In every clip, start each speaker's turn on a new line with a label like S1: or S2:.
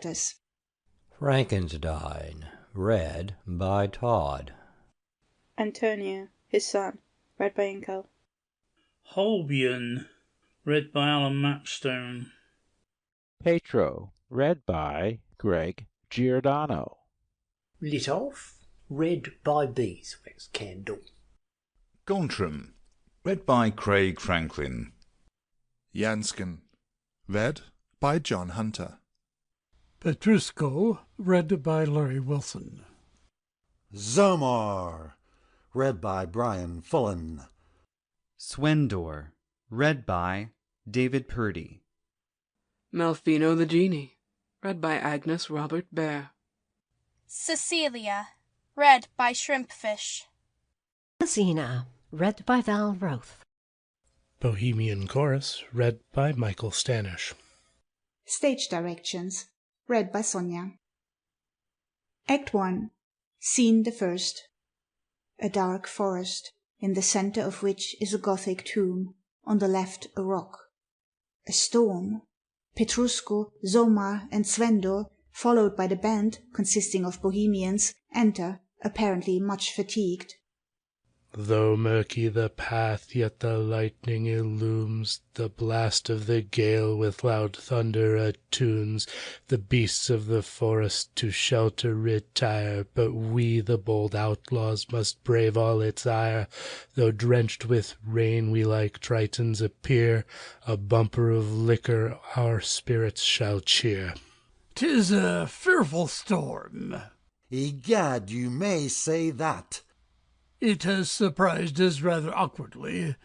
S1: characters.
S2: Frankenstein, read by Todd.
S3: Antonio, his son, read by Inkel.
S4: Holbein, read by Alan Mapstone.
S5: Petro, read by Greg Giordano.
S6: Lit Off, read by Beeswax Candle.
S7: Gontram, read by Craig Franklin.
S8: Jansken, read by John Hunter.
S9: Petrushko, read by Larry Wilson.
S10: Zomar, read by Brian Fullen.
S11: Swendor, read by David Purdy.
S12: Malfino the Genie, read by Agnes Robert Bear.
S13: Cecilia, read by Shrimpfish.
S14: Xena, read by Val Roth.
S15: Bohemian Chorus, read by Michael Stanish.
S1: Stage directions, read by Sonia. Act 1. Scene the first. A dark forest, in the center of which is a Gothic tomb, on the left a rock. A storm. Petrushko, Zomar, and Svendor, followed by the band, consisting of Bohemians, enter, apparently much fatigued.
S15: Though murky the path, yet the lightning illumes, the blast of the gale with loud thunder attunes, the beasts of the forest to shelter retire, but we, the bold outlaws, must brave all its ire. Though drenched with rain we like Tritons appear, a bumper of liquor our spirits shall cheer.
S9: 'Tis a fearful storm.
S10: Egad, you may say that.
S9: It has surprised us rather awkwardly,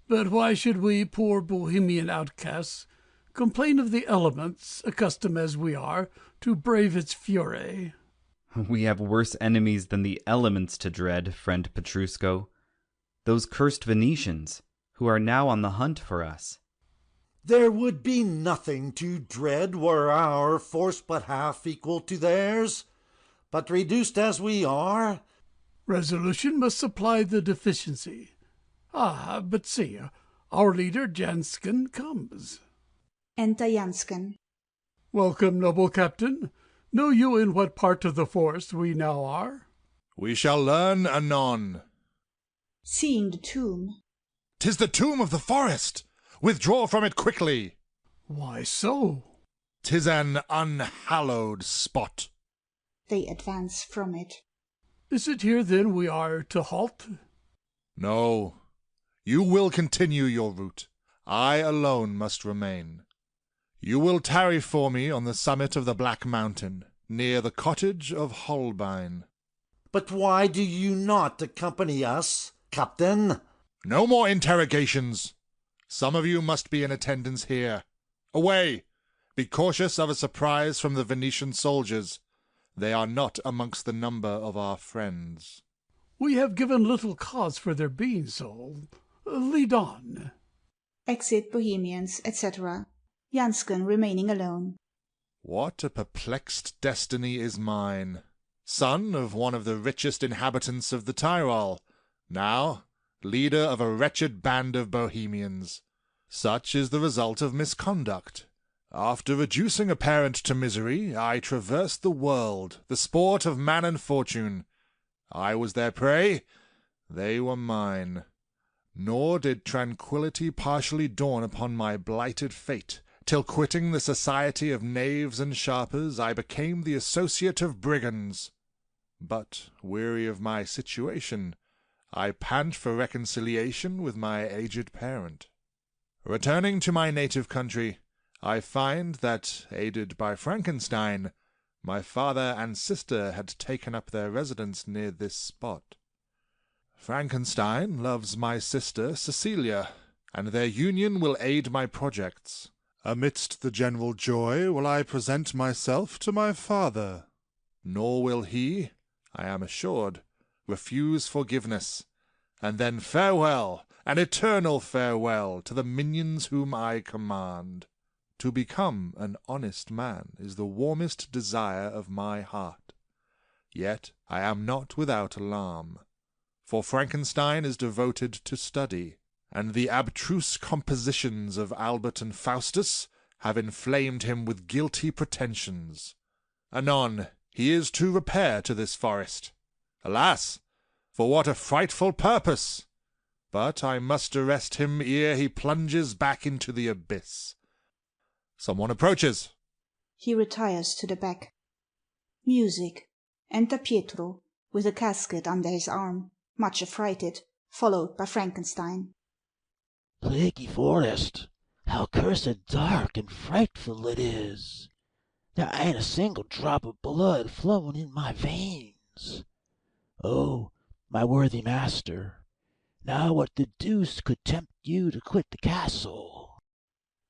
S9: but why should we poor Bohemian outcasts complain of the elements, accustomed as we are to brave its fury?
S11: We have worse enemies than the elements to dread, friend Petrushko. Those cursed Venetians, who are now on the hunt for us.
S10: There would be nothing to dread were our force but half equal to theirs. But reduced as we are,
S9: resolution must supply the deficiency. Ah, but see, our leader Jansken comes.
S1: Enter Jansken.
S9: Welcome, noble captain. Know you in what part of the forest we now are?
S8: We shall learn anon.
S1: Seeing the tomb.
S8: 'Tis the tomb of the forest. Withdraw from it quickly.
S9: Why so?
S8: 'Tis an unhallowed spot.
S1: They advance from it.
S9: Is it here, then, we are to halt?
S8: No. You will continue your route. I alone must remain. You will tarry for me on the summit of the Black Mountain, near the cottage of Holbein.
S10: But why do you not accompany us, Captain?
S8: No more interrogations. Some of you must be in attendance here. Away! Be cautious of a surprise from the Venetian soldiers. They are not amongst the number of our friends.
S9: We have given little cause for their being so. Lead on.
S1: Exit Bohemians, etc. Jansken remaining alone.
S8: What a perplexed destiny is mine. Son of one of the richest inhabitants of the Tyrol, now leader of a wretched band of Bohemians. Such is the result of misconduct. After reducing a parent to misery, I traversed the world, the sport of man and fortune. I was their prey, they were mine. Nor did tranquillity partially dawn upon my blighted fate, till quitting the society of knaves and sharpers, I became the associate of brigands. But, weary of my situation, I pant for reconciliation with my aged parent. Returning to my native country, I find that, aided by Frankenstein, my father and sister had taken up their residence near this spot. Frankenstein loves my sister Cecilia, and their union will aid my projects. Amidst the general joy will I present myself to my father. Nor will he, I am assured, refuse forgiveness. And then farewell, an eternal farewell, to the minions whom I command. To become an honest man is the warmest desire of my heart. Yet I am not without alarm, for Frankenstein is devoted to study, and the abstruse compositions of Albert and Faustus have inflamed him with guilty pretensions. Anon, he is to repair to this forest. Alas, for what a frightful purpose! But I must arrest him ere he plunges back into the abyss. Someone approaches.
S1: He retires to the back. Music. Enter Pietro, with a casket under his arm, much affrighted, followed by Frankenstein.
S16: Plaguey forest! How cursed dark and frightful it is! There ain't a single drop of blood flowing in my veins. Oh, my worthy master, now what the deuce could tempt you to quit the castle?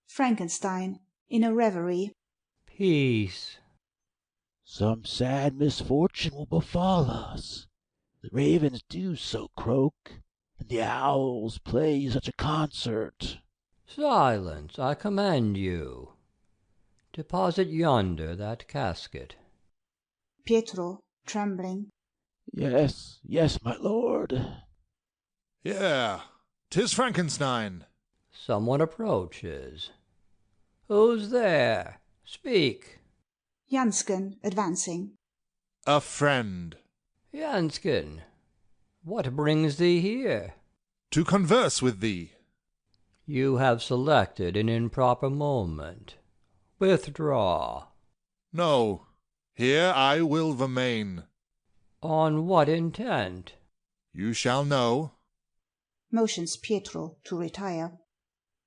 S1: Frankenstein, in a reverie.
S2: Peace.
S16: Some sad misfortune will befall us. The ravens do so croak, and the owls play such a concert.
S2: Silence, I command you. Deposit yonder that casket.
S1: Pietro, trembling.
S16: Yes, yes, my lord.
S8: Yeah, 'tis Frankenstein.
S2: Someone approaches. Who's there? Speak.
S1: Jansken, advancing.
S8: A friend.
S2: Jansken, what brings thee here?
S8: To converse with thee.
S2: You have selected an improper moment. Withdraw.
S8: No, here I will remain.
S2: On what intent?
S8: You shall know.
S1: Motions Pietro to retire.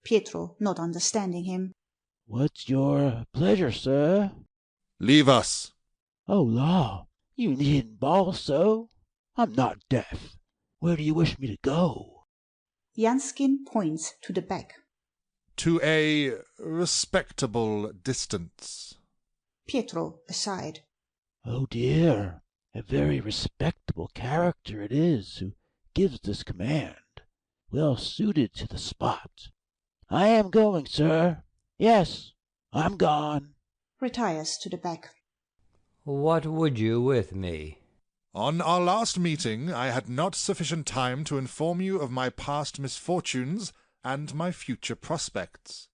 S1: Pietro, not understanding him.
S16: What's your pleasure, sir?
S8: Leave us.
S16: Oh, law, you needn't bawl so. I'm not deaf. Where do you wish me to go?
S1: Janskin points to the back.
S8: To a respectable distance.
S1: Pietro, aside.
S16: Oh, dear, a very respectable character it is who gives this command, well suited to the spot. I am going, sir. Yes, I'm gone.
S1: Retires to the back.
S2: What would you with me?
S8: On our last meeting, I had not sufficient time to inform you of my past misfortunes and my future prospects.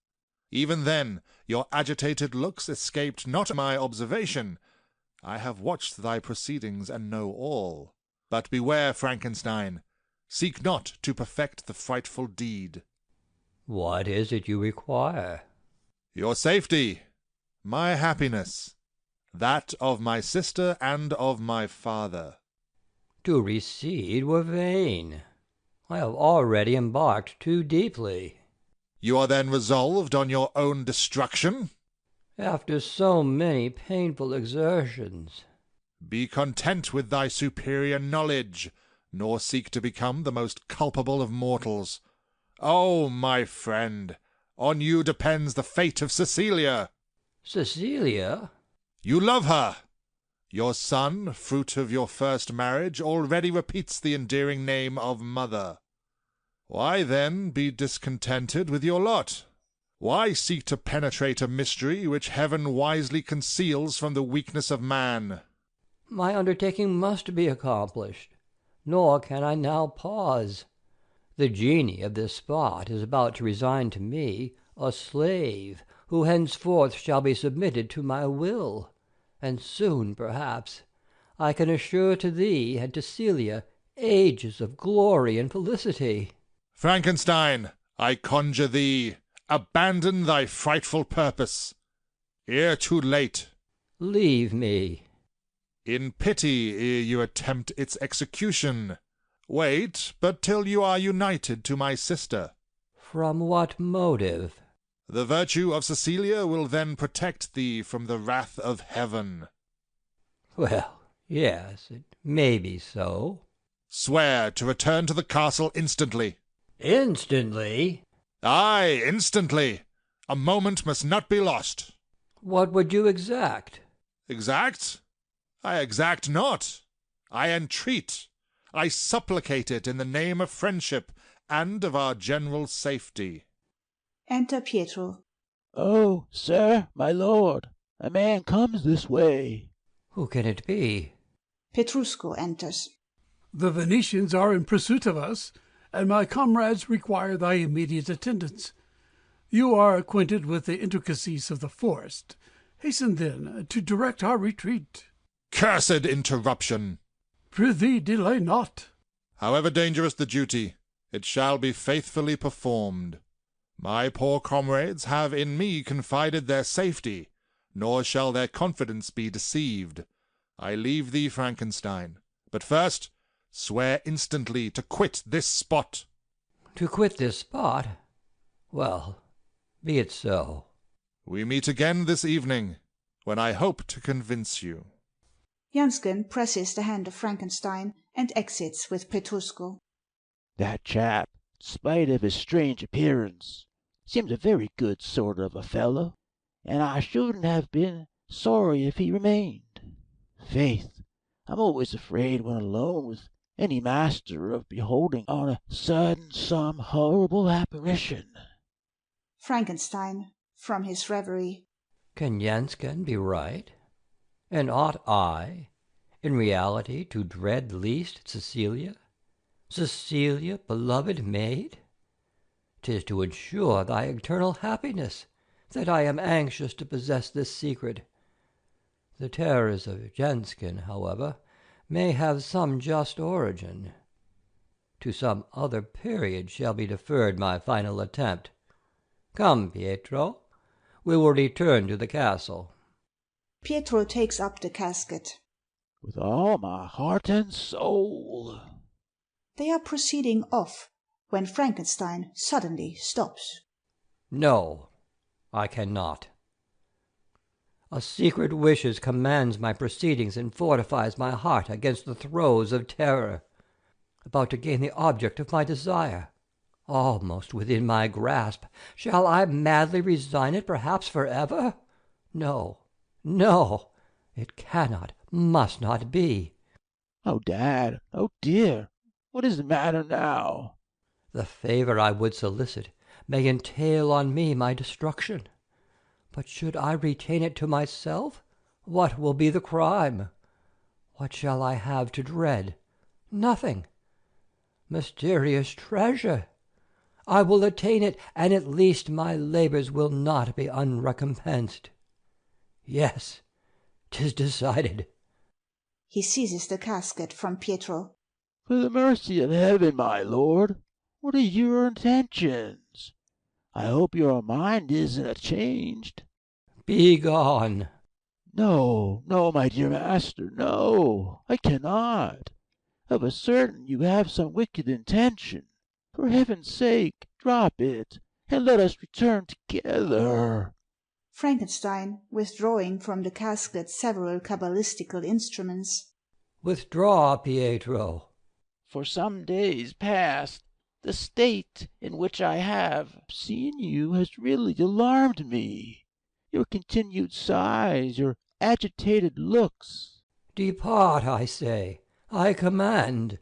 S8: Even then, your agitated looks escaped not my observation. I have watched thy proceedings and know all. But beware, Frankenstein. Seek not to perfect the frightful deed.
S2: What is it you require?
S8: Your safety, my happiness, that of my sister and of my father.
S2: To recede were vain. I have already embarked too deeply.
S8: You are then resolved on your own destruction?
S2: After so many painful exertions.
S8: Be content with thy superior knowledge, nor seek to become the most culpable of mortals. Oh, my friend, on you depends the fate of Cecilia.
S2: Cecilia?
S8: You love her. Your son, fruit of your first marriage, already repeats the endearing name of mother. Why, then, be discontented with your lot? Why seek to penetrate a mystery which heaven wisely conceals from the weakness of man?
S2: My undertaking must be accomplished, nor can I now pause. The genie of this spot is about to resign to me a slave, who henceforth shall be submitted to my will, and soon, perhaps, I can assure to thee and to Celia ages of glory and felicity.
S8: Frankenstein, I conjure thee, abandon thy frightful purpose. Ere too late.
S2: Leave me.
S8: In pity ere you attempt its execution. Wait but till you are united to my sister.
S2: From what motive?
S8: The virtue of Cecilia will then protect thee from the wrath of heaven.
S2: Well, yes, it may be so.
S8: Swear to return to the castle instantly.
S2: Instantly?
S8: Aye, instantly. A moment must not be lost.
S2: What would you exact?
S8: Exact? I exact not. I entreat. I supplicate it in the name of friendship and of our general safety.
S1: Enter Pietro.
S16: Oh, sir, my lord, a man comes this way.
S2: Who can it be?
S1: Petrusco enters.
S9: The Venetians are in pursuit of us, and my comrades require thy immediate attendance. You are acquainted with the intricacies of the forest. Hasten, then, to direct our retreat.
S8: Cursed interruption!
S9: Prithee, delay not.
S8: However dangerous the duty, it shall be faithfully performed. My poor comrades have in me confided their safety, nor shall their confidence be deceived. I leave thee, Frankenstein, but first swear instantly to quit this spot.
S2: To quit this spot? Well, be it so.
S8: We meet again this evening, when I hope to convince you.
S1: Jansken presses the hand of Frankenstein and exits with Petrushko.
S16: That chap, spite of his strange appearance, seems a very good sort of a fellow, and I shouldn't have been sorry if he remained. Faith, I'm always afraid when alone with any master of beholding on a sudden some horrible apparition.
S1: Frankenstein, from his reverie.
S2: Can Jansken be right? And ought I, in reality, to dread least Cecilia? Cecilia, beloved maid? 'Tis to ensure thy eternal happiness that I am anxious to possess this secret. The terrors of Jansken, however, may have some just origin. To some other period shall be deferred my final attempt. Come, Pietro, we will return to the castle.
S1: Pietro takes up the casket.
S16: With all my heart and soul.
S1: They are proceeding off, when Frankenstein suddenly stops.
S2: No, I cannot. A secret wishes commands my proceedings and fortifies my heart against the throes of terror. About to gain the object of my desire, almost within my grasp, shall I madly resign it, perhaps forever? No, no, it cannot, must not be.
S16: Oh, Dad, oh dear, what is the matter now?
S2: The favor I would solicit may entail on me my destruction. But should I retain it to myself, what will be the crime? What shall I have to dread? Nothing. Mysterious treasure! I will attain it, and at least my labors will not be unrecompensed. Yes, 'tis decided.
S1: He seizes the casket from Pietro.
S16: For the mercy of heaven, my lord, what are your intentions? I hope your mind isn't changed.
S2: Begone.
S16: No, no, my dear master, no, I cannot. Of a certain you have some wicked intention. For heaven's sake, drop it, and let us return together.
S1: Frankenstein, withdrawing from the casket several cabalistical instruments.
S2: Withdraw, Pietro.
S16: For some days past, the state in which I have seen you has really alarmed me. Your continued sighs, your agitated looks.
S2: Depart, I say. I command.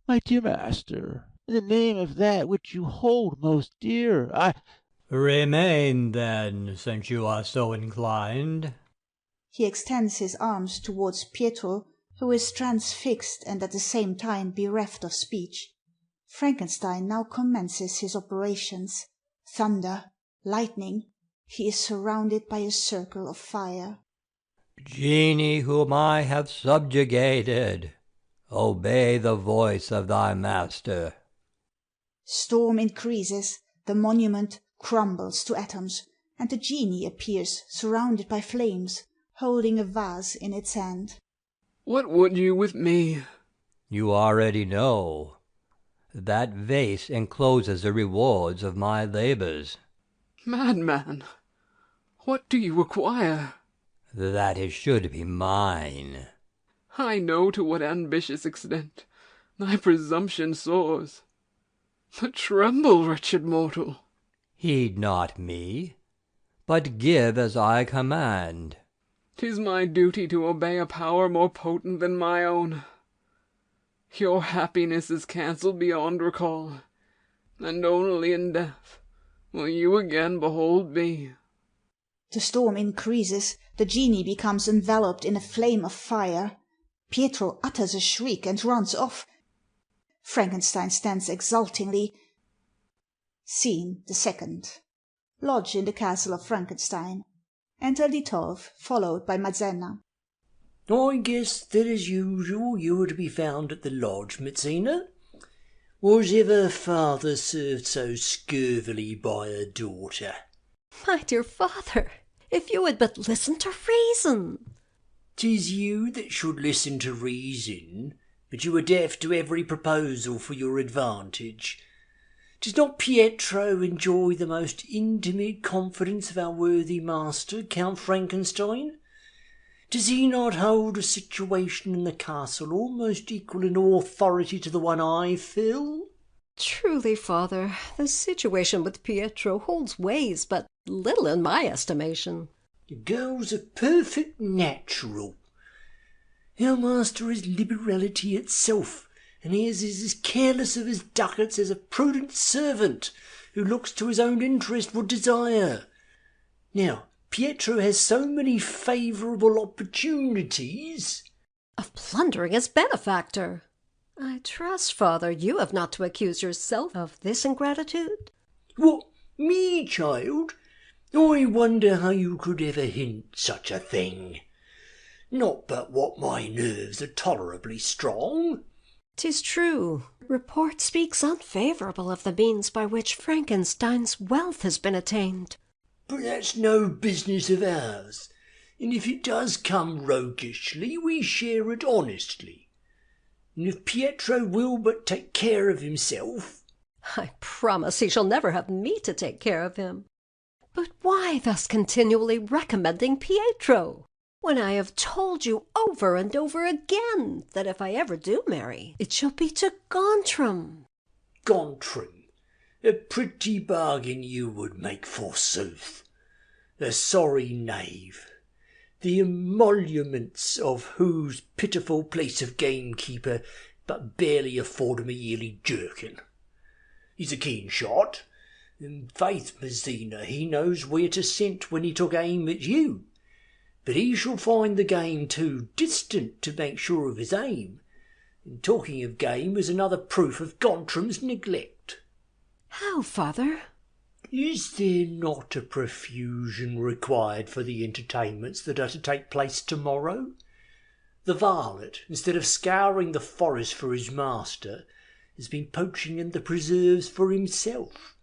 S16: My dear master, in the name of that which you hold most dear, I...
S2: Remain, then, since you are so inclined.
S1: He extends his arms towards Pietro, who is transfixed and at the same time bereft of speech. Frankenstein now commences his operations. Thunder, lightning. He is surrounded by a circle of fire.
S2: Genie whom I have subjugated, obey the voice of thy master.
S1: Storm increases, the monument crumbles to atoms, and the genie appears surrounded by flames, holding a vase in its hand.
S12: What would you with me?
S2: You already know. That vase encloses the rewards of my labors.
S12: Madman, what do you require?
S2: That it should be mine.
S12: I know to what ambitious extent thy presumption soars. But tremble, wretched mortal.
S2: Heed not me, but give as I command.
S12: 'Tis my duty to obey a power more potent than my own. Your happiness is cancelled beyond recall, and only in death will you again behold me.
S1: The storm increases, the genie becomes enveloped in a flame of fire. Pietro utters a shriek and runs off. Frankenstein stands exultingly. Scene the second. lodge in the castle of Frankenstein. Enter Litolf, followed by Mazzena.
S6: I guess that as usual you are to be found at the lodge, Mazzena. Was ever father served so scurvily by a daughter?
S14: My dear father, if you would but listen to reason.
S6: 'Tis you that should listen to reason, but you are deaf to every proposal for your advantage. Does not Pietro enjoy the most intimate confidence of our worthy master, Count Frankenstein? Does he not hold a situation in the castle almost equal in authority to the one I fill?
S14: Truly, father, the situation with Pietro holds ways but little in my estimation.
S6: The girl's a perfect natural. Our master is liberality itself, and he is as careless of his ducats as a prudent servant who looks to his own interest would desire. Now, Pietro has so many favourable opportunities
S14: of plundering his benefactor. I trust, father, you have not to accuse yourself of this ingratitude.
S6: What, me, child? I wonder how you could ever hint such a thing. Not but what my nerves are tolerably strong.
S14: 'Tis true. Report speaks unfavourable of the means by which Frankenstein's wealth has been attained.
S6: But that's no business of ours, and if it does come roguishly, we share it honestly. And if Pietro will but take care of himself...
S14: I promise he shall never have me to take care of him. But why thus continually recommending Pietro, when I have told you over and over again that if I ever do marry, it shall be to Gontram?
S6: Gontram? A pretty bargain you would make, forsooth. The sorry knave, the emoluments of whose pitiful place of gamekeeper but barely afford him a yearly jerkin. He's a keen shot, and faith, Mazzena, he knows where to scent when he took aim at you. But he shall find the game too distant to make sure of his aim. And talking of game is another proof of Gontram's neglect.
S14: How, father?
S6: Is there not a profusion required for the entertainments that are to take place tomorrow? The varlet, instead of scouring the forest for his master, has been poaching in the preserves for himself.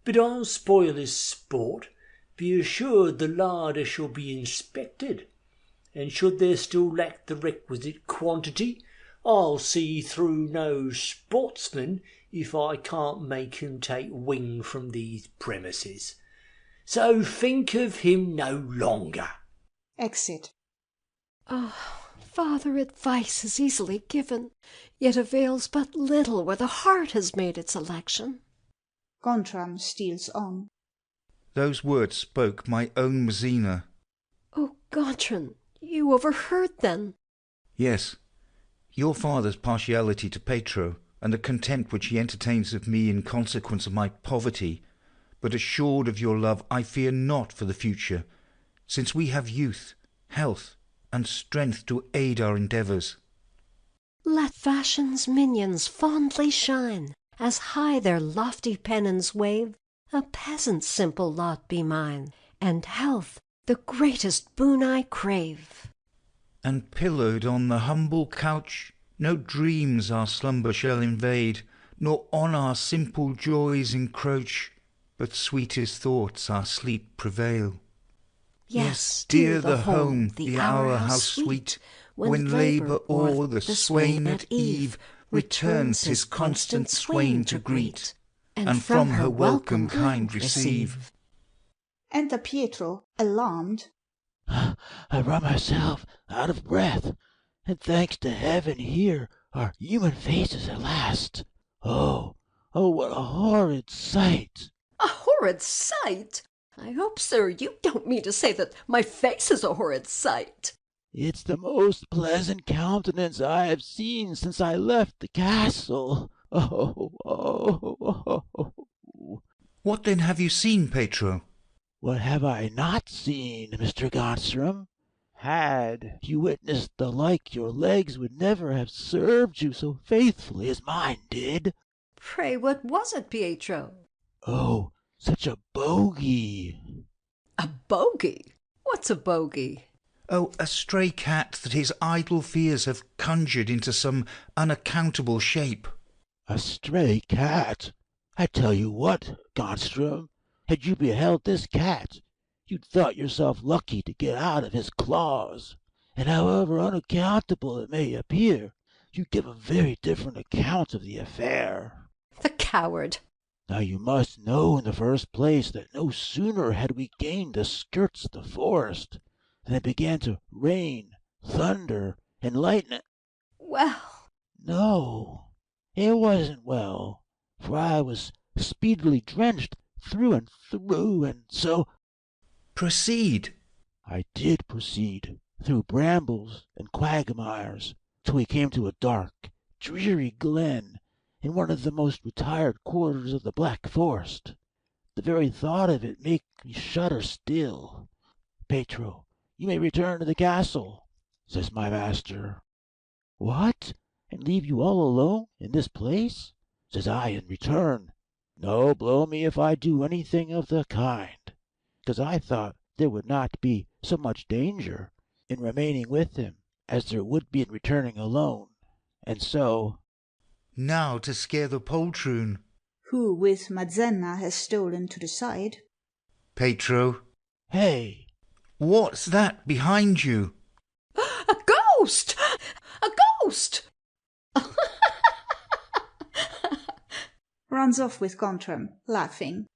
S6: But I'll spoil his sport. Be assured the larder shall be inspected, and should there still lack the requisite quantity, I'll see through no sportsman if I can't make him take wing from these premises. So think of him no longer.
S1: Exit.
S14: Oh, father, advice is easily given, yet avails but little where the heart has made its election.
S1: Gontram steals on.
S7: Those words spoke my own Mazzena.
S14: Oh, Gontran, you overheard then?
S7: Yes. Your father's partiality to Pietro, and the contempt which he entertains of me in consequence of my poverty, but assured of your love, I fear not for the future, since we have youth, health, and strength to aid our endeavours.
S14: Let fashion's minions fondly shine, as high their lofty pennons wave. A peasant's simple lot be mine, and health the greatest boon I crave.
S7: And pillowed on the humble couch, no dreams our slumber shall invade, nor on our simple joys encroach, but sweetest thoughts our sleep prevail.
S14: Yes,
S7: dear the home, the hour how sweet, when labour o'er the swain at eve returns his constant swain to greet, and from her welcome kind receive.
S1: Enter Pietro, alarmed.
S16: I run myself out of breath, and thanks to heaven here are human faces at last. Oh, what a horrid sight!
S14: A horrid sight? I hope, sir, you don't mean to say that my face is a horrid sight.
S16: It's the most pleasant countenance I have seen since I left the castle. Oh.
S7: What then have you seen, Pietro?
S16: What have I not seen, Mr. Gontram? Had you witnessed the like, your legs would never have served you so faithfully as mine did.
S14: Pray, what was it, Pietro?
S16: Oh, Such a bogey.
S14: A bogey? What's a bogey?
S7: Oh, a stray cat that his idle fears have conjured into some unaccountable shape.
S16: A stray cat? I tell you what, Gonstrom, had you beheld this cat, you'd thought yourself lucky to get out of his claws. And however unaccountable it may appear, you give a very different account of the affair.
S14: The coward!
S16: Now you must know in the first place that no sooner had we gained the skirts of the forest than it began to rain, thunder, and lightning.
S14: Well?
S16: No, it wasn't well, for I was speedily drenched through and through, and so...
S7: Proceed.
S16: I did proceed, through brambles and quagmires, till we came to a dark, dreary glen in one of the most retired quarters of the Black Forest. The very thought of it makes me shudder still. Petro, you may return to the castle, says my master. What? And leave you all alone in this place? Says I in return. No, blow me if I do anything of the kind, because I thought there would not be so much danger in remaining with him as there would be in returning alone. And so...
S7: Now to scare the poltroon,
S1: who with Mazzenna has stolen to the side.
S7: Petro.
S16: Hey!
S7: What's that behind you?
S14: A ghost! A ghost!
S1: Runs off with Gontram, laughing.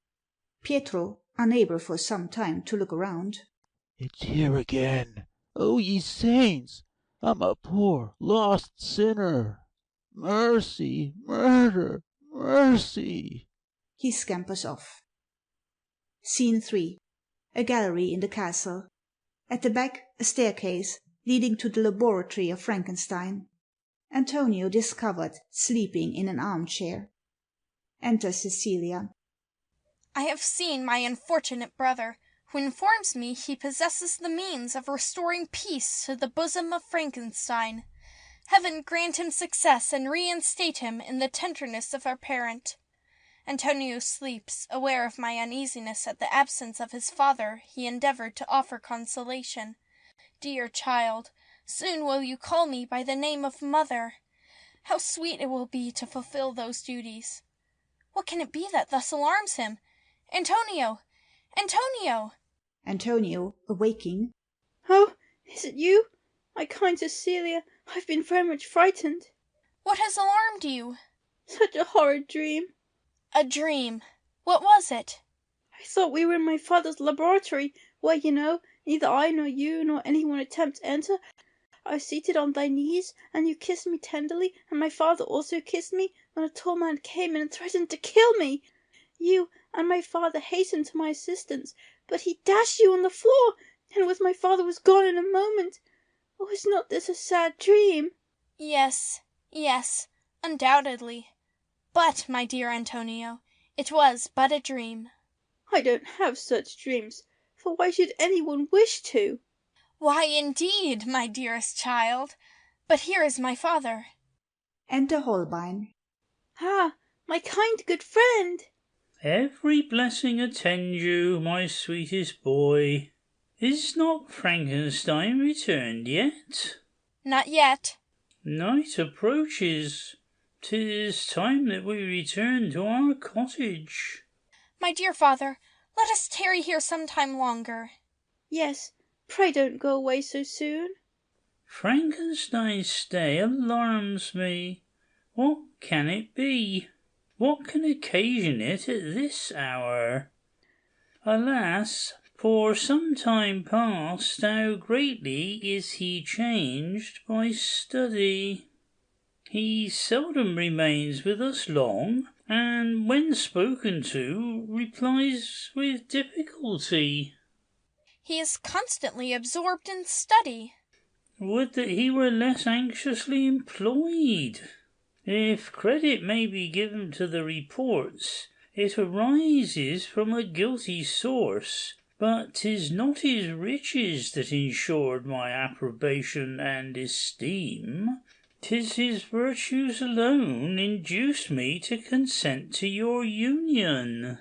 S1: Pietro, unable for some time to look around.
S16: It's here again. Oh, ye saints! I'm a poor, lost sinner. Mercy, murder, mercy.
S1: He scampers off. Scene 3. A gallery in the castle. At the back, a staircase leading to the laboratory of Frankenstein. Antonio discovered sleeping in an armchair. Enter Cecilia.
S13: I have seen my unfortunate brother, who informs me he possesses the means of restoring peace to the bosom of Frankenstein. Heaven grant him success and reinstate him in the tenderness of our parent. Antonio sleeps, aware of my uneasiness at the absence of his father. He endeavoured to offer consolation. Dear child, soon will you call me by the name of mother. How sweet it will be to fulfil those duties. What can it be that thus alarms him? Antonio! Antonio!
S1: Antonio, awaking.
S3: Oh, is it you? My kind Cecilia, I've been very much frightened.
S13: What has alarmed you?
S3: Such a horrid dream.
S13: A dream. What was it?
S3: I thought we were in my father's laboratory, where, you know, neither I nor you nor anyone attempt to enter. I was seated on thy knees, and you kissed me tenderly, and my father also kissed me, when a tall man came in and threatened to kill me. You and my father hastened to my assistance, but he dashed you on the floor, and with my father was gone in a moment. Oh, is not this a sad dream?
S13: Yes, yes, undoubtedly. But, my dear Antonio, it was but a dream.
S3: I don't have such dreams, for why should anyone wish to?
S13: Why, indeed, my dearest child. But here is my father.
S1: Enter Holbein.
S3: Ah, my kind good friend.
S4: Every blessing attend you, my sweetest boy. Is not Frankenstein returned yet?
S13: Not yet.
S4: Night approaches. 'Tis time that we return to our cottage.
S13: My dear father, let us tarry here some time longer.
S3: Yes, pray don't go away so soon.
S4: Frankenstein's stay alarms me. What can it be? What can occasion it at this hour? Alas, for some time past how greatly is he changed by study. He seldom remains with us long, and when spoken to, replies with difficulty.
S13: He is constantly absorbed in study.
S4: Would that he were less anxiously employed. If credit may be given to the reports, it arises from a guilty source, but 'tis not his riches that insured my approbation and esteem. 'Tis his virtues alone induced me to consent to your union.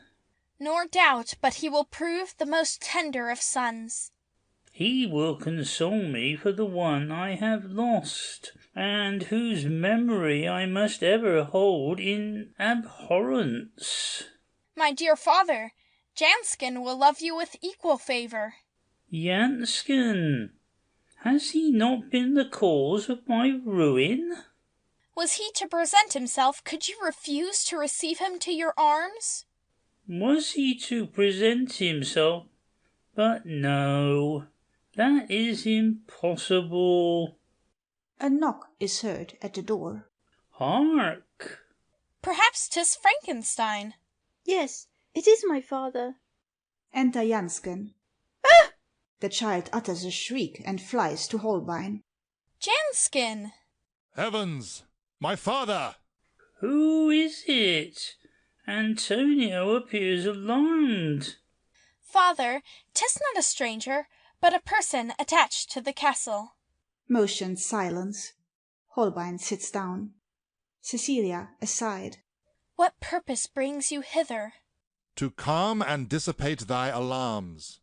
S13: nor doubt but he will prove the most tender of sons.
S4: He will console me for the one I have lost, and whose memory I must ever hold in abhorrence.
S13: My dear father, Jansken will love you with equal favour.
S4: Jansken! Has he not been the cause of my ruin?
S13: Was he to present himself, could you refuse to receive him to your arms?
S4: Was he to present himself? But no, that is impossible.
S1: A knock is heard at the door.
S4: Hark!
S13: Perhaps 'tis Frankenstein.
S3: Yes, it is my father.
S1: Enter Jansken.
S3: Ah!
S1: The child utters a shriek and flies to Holbein.
S13: Jansken!
S8: Heavens! My father!
S4: Who is it? Antonio appears alarmed.
S13: Father, 'tis not a stranger, but a person attached to the castle.
S1: Motions silence. Holbein sits down. Cecilia aside.
S13: What purpose brings you hither?
S8: To calm and dissipate thy alarms.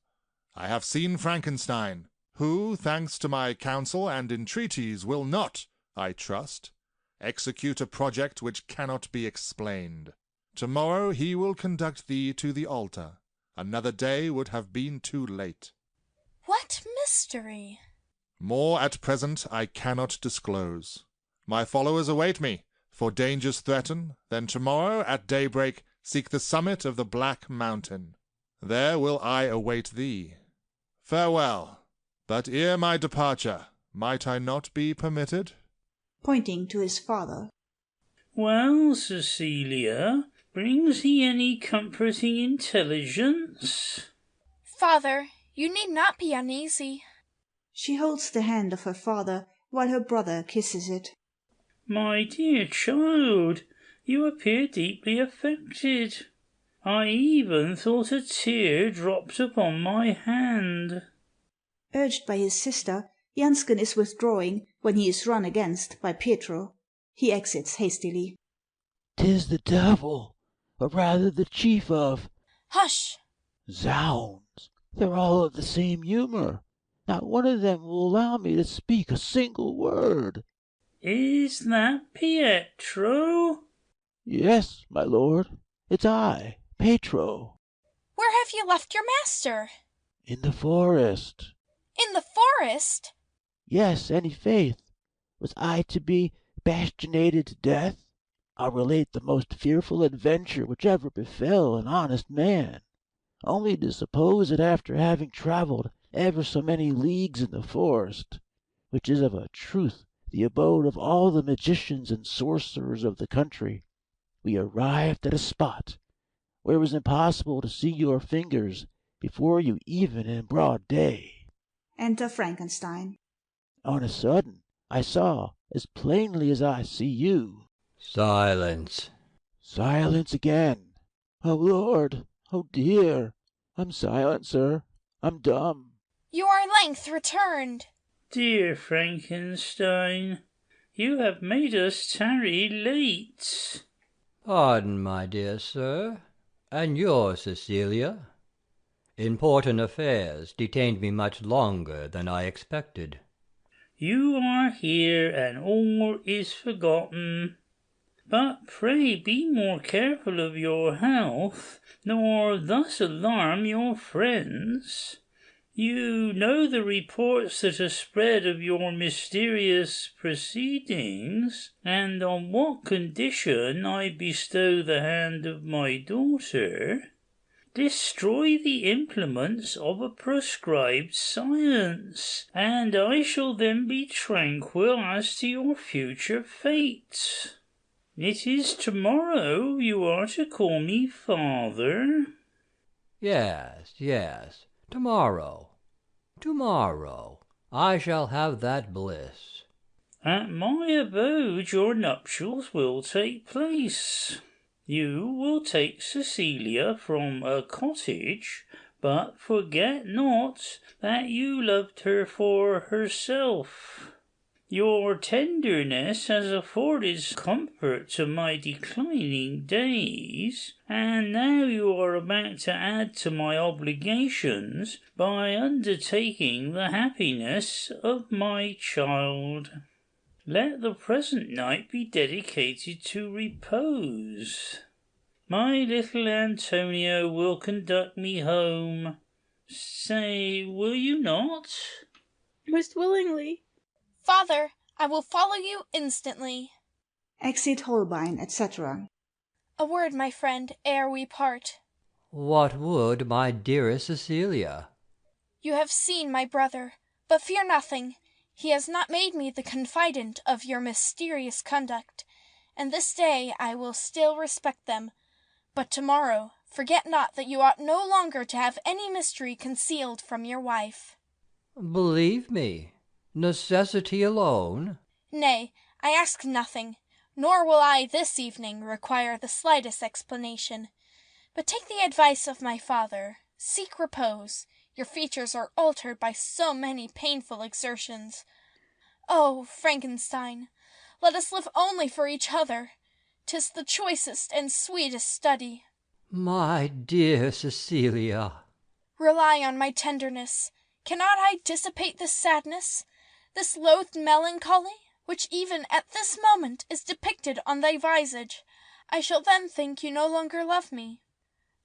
S8: I have seen Frankenstein, who, thanks to my counsel and entreaties, will not, I trust, execute a project which cannot be explained. Tomorrow he will conduct thee to the altar. Another day would have been too late.
S13: What mystery?
S8: More at present I cannot disclose. My followers await me, for dangers threaten. Then tomorrow at daybreak seek the summit of the Black Mountain. There will I await thee. Farewell. But ere my departure, might I not be permitted?
S1: Pointing to his father.
S4: Well, Cecilia, brings he any comforting intelligence?
S13: Father, you need not be uneasy.
S1: She holds the hand of her father while her brother kisses it.
S4: My dear child, you appear deeply affected. I even thought a tear dropped upon my hand.
S1: Urged by his sister, Jansken is withdrawing when he is run against by Pietro. He exits hastily.
S16: 'Tis the devil, or rather the chief of...
S13: Hush!
S16: Zounds, they're all of the same humour. Not one of them will allow me to speak a single word.
S4: Is that Pietro?
S16: Yes, my lord, it's I, Pietro.
S13: Where have you left your master?
S16: In the forest.
S13: In the forest?
S16: Yes, any faith. Was I to be bastinated to death? I'll relate the most fearful adventure which ever befell an honest man. Only to suppose that after having travelled ever so many leagues in the forest, which is of a truth the abode of all the magicians and sorcerers of the country, we arrived at a spot where it was impossible to see your fingers before you even in broad day.
S1: Enter Frankenstein.
S16: On a sudden I saw, as plainly as I see you.
S2: Silence.
S16: Silence again. Oh, Lord! Oh, dear! I'm silent, sir. I'm dumb.
S13: You are length returned.
S4: Dear Frankenstein, you have made us tarry late.
S2: Pardon, my dear sir. And yours, Cecilia? Important affairs detained me much longer than I expected.
S4: You are here, and all is forgotten. But pray be more careful of your health, nor thus alarm your friends. You know the reports that are spread of your mysterious proceedings, and on what condition I bestow the hand of my daughter. Destroy the implements of a proscribed science, and I shall then be tranquil as to your future fate. It is tomorrow you are to call me father.
S2: Yes, yes, tomorrow. Tomorrow I shall have that bliss.
S4: At my abode your nuptials will take place. You will take Cecilia from a cottage, but forget not that you loved her for herself. Your tenderness has afforded comfort to my declining days, and now you are about to add to my obligations by undertaking the happiness of my child. Let the present night be dedicated to repose. My little Antonio will conduct me home. Say, will you not?
S3: Most willingly.
S13: Father, I will follow you instantly.
S1: Exit Holbein, etc.
S13: A word, my friend, ere we part.
S2: What would my dearest Cecilia?
S13: You have seen my brother, but fear nothing. He has not made me the confidant of your mysterious conduct, and this day I will still respect them. But tomorrow, forget not that you ought no longer to have any mystery concealed from your wife.
S2: Believe me, necessity alone.
S13: Nay, I ask nothing, nor will I this evening require the slightest explanation. But take the advice of my father, seek repose. Your features are altered by so many painful exertions. Oh, Frankenstein, let us live only for each other. 'Tis the choicest and sweetest study.
S2: My dear Cecilia.
S13: Rely on my tenderness. Cannot I dissipate this sadness, this loathed melancholy, which even at this moment is depicted on thy visage? I shall then think you no longer love me.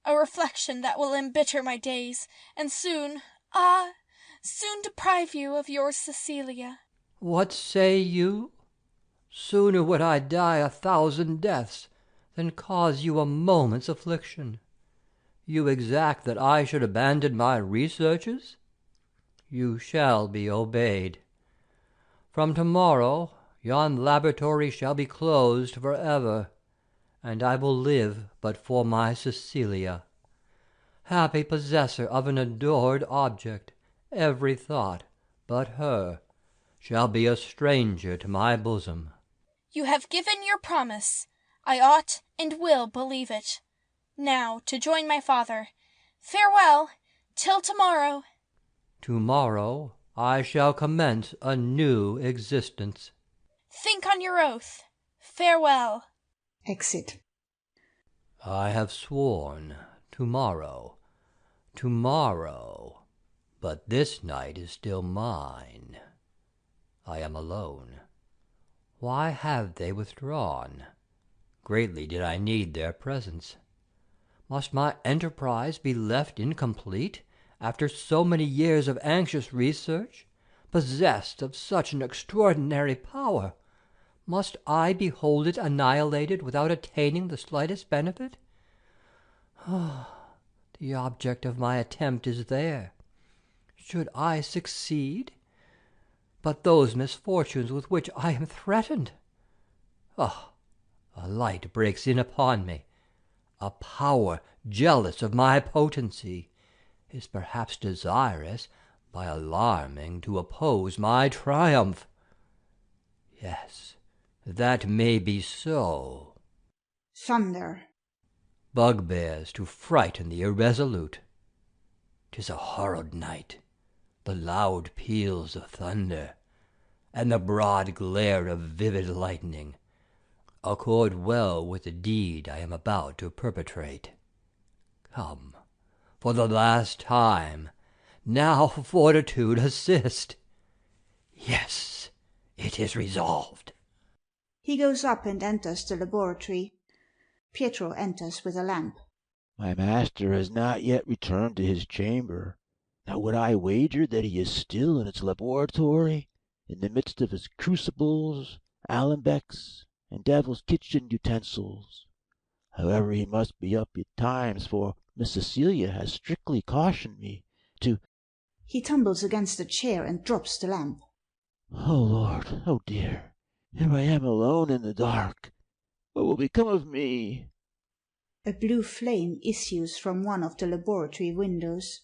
S13: A reflection that will embitter my days, and soon deprive you of your Cecilia.
S2: What say you? Sooner would I die 1,000 deaths than cause you a moment's affliction. You exact that I should abandon my researches? You shall be obeyed. From tomorrow yon laboratory shall be closed for ever, and I will live but for my Cecilia. Happy possessor of an adored object, every thought but her shall be a stranger to my bosom.
S13: You have given your promise. I ought and will believe it. Now to join my father. Farewell, till tomorrow.
S2: Tomorrow I shall commence a new existence.
S13: Think on your oath. Farewell.
S1: Exit.
S2: I have sworn tomorrow, but this night is still mine. I am alone. Why have they withdrawn? Greatly did I need their presence. Must my enterprise be left incomplete after so many years of anxious research, possessed of such an extraordinary power? Must I behold it annihilated without attaining the slightest benefit? The object of my attempt is there. Should I succeed? But those misfortunes with which I am threatened! A light breaks in upon me. A power jealous of my potency is perhaps desirous, by alarming, to oppose my triumph. Yes, that may be so.
S1: Thunder.
S2: Bugbears to frighten the irresolute. 'Tis a horrid night, the loud peals of thunder, and the broad glare of vivid lightning, accord well with the deed I am about to perpetrate. Come, for the last time, now fortitude assist. Yes, it is resolved.
S1: He goes up and enters the laboratory. Pietro enters with a lamp.
S16: My master has not yet returned to his chamber. Now would I wager that he is still in its laboratory, in the midst of his crucibles, alembics, and devil's kitchen utensils. However, he must be up betimes, for Miss Cecilia has strictly cautioned me to—
S1: He tumbles against a chair and drops the lamp.
S16: Oh Lord, oh dear, here I am alone in the dark. What will become of me?
S1: A blue flame issues from one of the laboratory windows.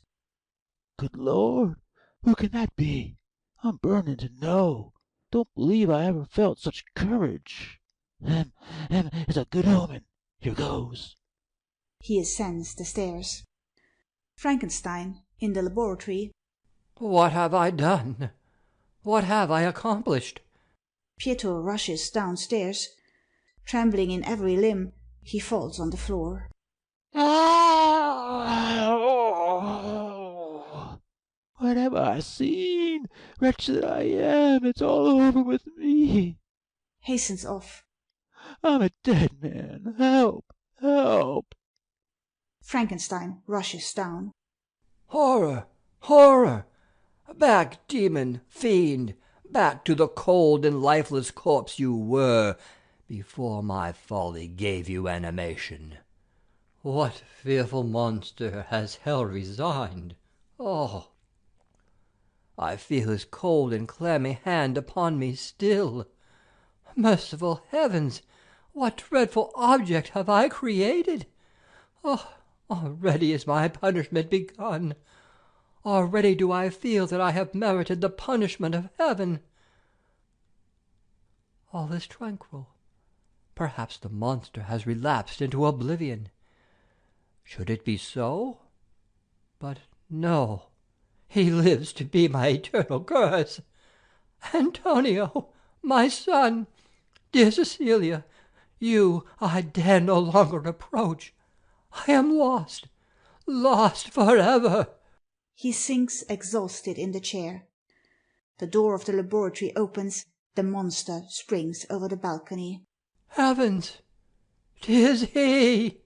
S16: Good Lord, who can that be? I'm burning to know. Don't believe I ever felt such courage. It's a good omen. Here goes.
S1: He ascends the stairs. Frankenstein, in the laboratory.
S2: What have I done? What have I accomplished?
S1: Pietro rushes downstairs. Trembling in every limb, he falls on the floor.
S16: Oh, what have I seen? Wretch that I am, it's all over with me.
S1: Hastens off.
S16: I'm a dead man. Help! Help!
S1: Frankenstein rushes down.
S2: Horror! Horror! Back, demon, fiend! Back to the cold and lifeless corpse you were before my folly gave you animation. What fearful monster has hell resigned? Oh! I feel his cold and clammy hand upon me still. Merciful heavens! What dreadful object have I created? Oh, already is my punishment begun. Already do I feel that I have merited the punishment of heaven. All is tranquil. Perhaps the monster has relapsed into oblivion. Should it be so? But no, he lives to be my eternal curse. Antonio, my son, dear Cecilia, you I dare no longer approach. I am lost, lost forever.
S1: He sinks exhausted in the chair. The door of the laboratory opens. The monster springs over the balcony.
S2: Heavens! 'Tis he!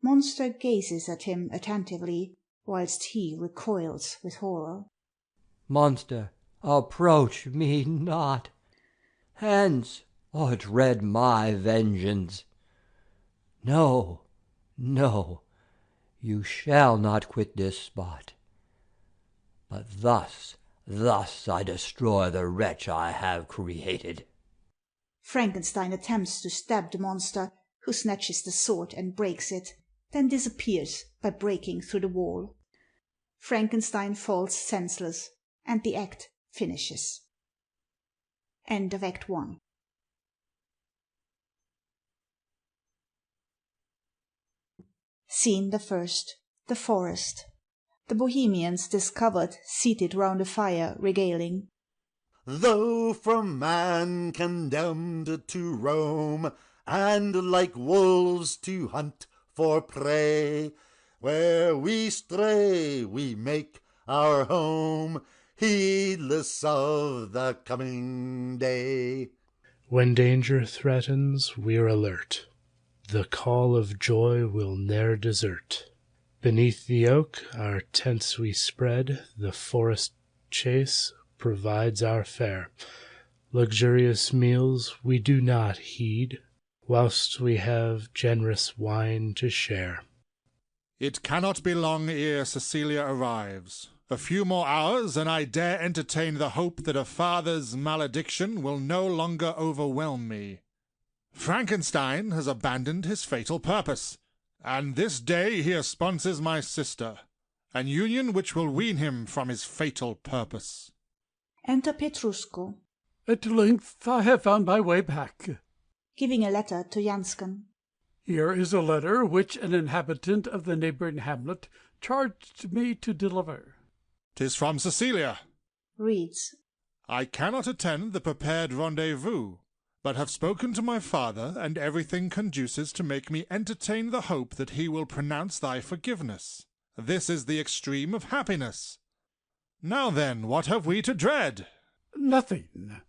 S1: Monster gazes at him attentively, whilst he recoils with horror.
S2: Monster, approach me not. Hence, or dread my vengeance. No, no, you shall not quit this spot. But thus I destroy the wretch I have created.
S1: Frankenstein attempts to stab the monster, who snatches the sword and breaks it, then disappears by breaking through the wall. Frankenstein falls senseless, and the act finishes. End of Act 1. Scene the first. The forest. The Bohemians discovered, seated round a fire, regaling.
S10: Though from man condemned to roam, and like wolves to hunt for prey, where we stray we make our home, heedless of the coming day.
S15: When danger threatens, we're alert. The call of joy we'll ne'er desert. Beneath the oak our tents we spread, the forest chase provides our fare. Luxurious meals we do not heed, whilst we have generous wine to share.
S8: It cannot be long ere Cecilia arrives. A few more hours, and I dare entertain the hope that a father's malediction will no longer overwhelm me. Frankenstein has abandoned his fatal purpose, and this day he espounses my sister, an union which will wean him from his fatal purpose.
S1: Enter Petrusco.
S9: At length I have found my way back.
S1: Giving a letter to Jansken.
S9: Here is a letter which an inhabitant of the neighbouring hamlet charged me to deliver.
S8: 'Tis from Cecilia.
S1: Reads.
S8: I cannot attend the prepared rendezvous, but have spoken to my father, and everything conduces to make me entertain the hope that he will pronounce thy forgiveness. This is the extreme of happiness. Now then, what have we to dread?
S9: Nothing.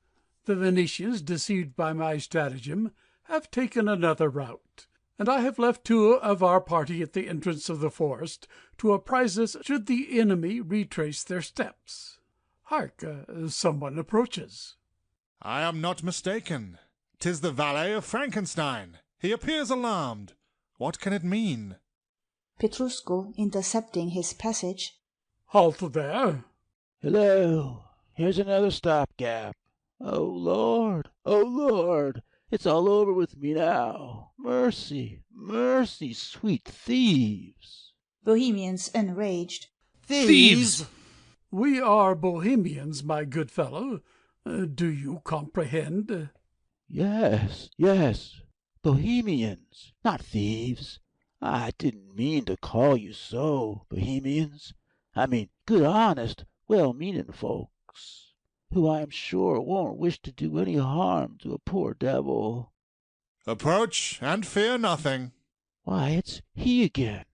S9: The Venetians, deceived by my stratagem, have taken another route, and I have left 2 of our party at the entrance of the forest to apprise us should the enemy retrace their steps. Hark, someone approaches.
S8: I am not mistaken. 'Tis the valet of Frankenstein. He appears alarmed. What can it mean?
S1: Petrusco, intercepting his passage.
S9: Halt there.
S16: Hello, here's another stopgap. Oh, Lord, it's all over with me now. Mercy, mercy, sweet thieves.
S1: Bohemians enraged.
S10: Thieves!
S9: We are Bohemians, my good fellow. Do you comprehend?
S16: Yes, Bohemians, not thieves. I didn't mean to call you so, Bohemians. I mean good, honest, well-meaning folks. who I am sure won't wish to do any harm to a poor devil.
S8: Approach, and fear nothing.
S16: Why, it's he again.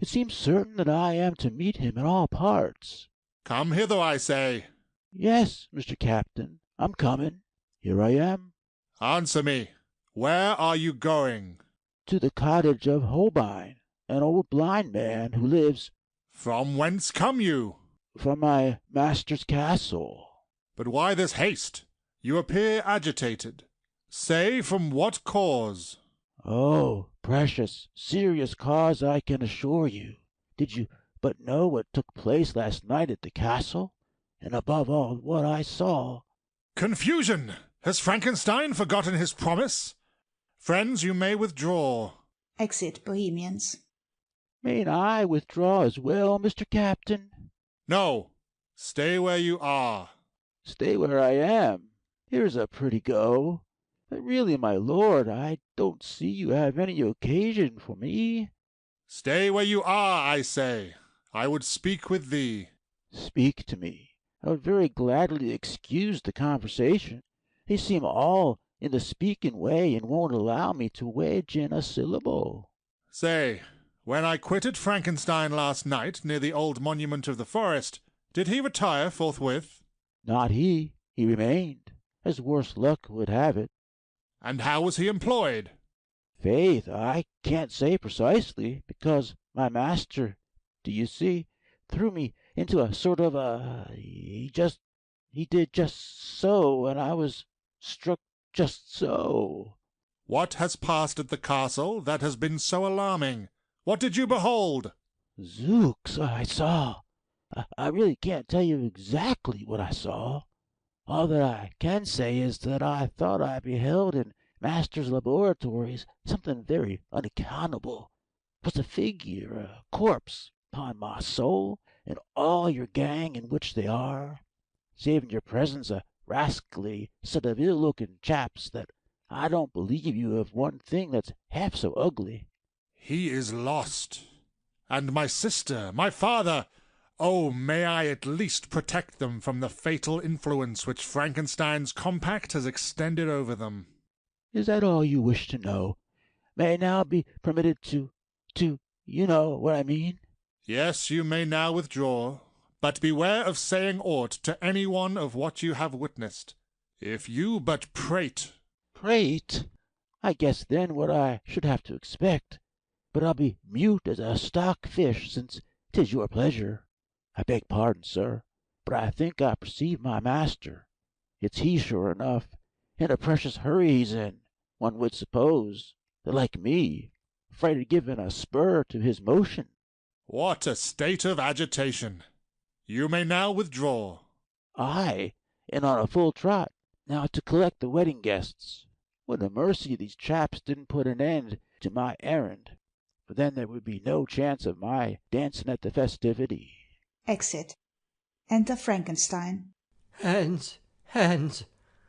S16: It seems certain that I am to meet him in all parts.
S8: Come hither, I say.
S16: Yes, Mr. Captain, I'm coming. Here I am.
S8: Answer me. Where are you going?
S16: To the cottage of Holbein, an old blind man who lives—
S8: From whence come you?
S16: From my master's castle.
S8: But why this haste? You appear agitated. Say from what cause?
S16: Oh, precious, serious cause, I can assure you. Did you but know what took place last night at the castle? And above all, what I saw—
S8: Confusion! Has Frankenstein forgotten his promise? Friends, you may withdraw.
S1: Exit Bohemians.
S16: Mayn't I withdraw as well, Mr. Captain?
S8: No. Stay where you are.
S16: Stay where I am. Here's a pretty go. But really, my lord, I don't see you have any occasion for me.
S8: Stay where you are, I say. I would speak with thee.
S16: Speak to me. I would very gladly excuse the conversation. They seem all in the speaking way, and won't allow me to wedge in a syllable.
S8: Say, when I quitted Frankenstein last night near the old monument of the forest, did he retire forthwith?
S16: Not he. He remained, as worse luck would have it.
S8: And how was he employed?
S16: Faith, I can't say precisely, because my master, do you see, threw me into a sort of he did just so, and I was struck just so.
S8: What has passed at the castle that has been so alarming? What did you behold?
S16: Zooks, I saw. I really can't tell you exactly what I saw. All that I can say is that I thought I beheld in master's laboratories something very unaccountable. 'Twas a figure, a corpse, upon my soul, and all your gang in which they are, save in your presence a rascally set of ill-looking chaps that I don't believe you have one thing that's half so ugly.
S8: He is lost. And my sister, my father, oh, may I at least protect them from the fatal influence which Frankenstein's compact has extended over them.
S16: Is that all you wish to know? May I now be permitted to, you know what I mean?
S8: Yes, you may now withdraw, but beware of saying aught to any one of what you have witnessed. If you but prate—
S16: Prate? I guess then what I should have to expect. But I'll be mute as a stock fish, since 'tis your pleasure. I beg pardon, sir, but I think I perceive my master. It's he, sure enough, and a precious hurry he's in, one would suppose, that like me, afraid of giving a spur to his motion.
S8: What a state of agitation! You may now withdraw.
S16: Aye, and on a full trot, now to collect the wedding guests. What a mercy these chaps didn't put an end to my errand, for then there would be no chance of my dancing at the festivity.
S1: Exit. Enter Frankenstein.
S2: Hence, hence,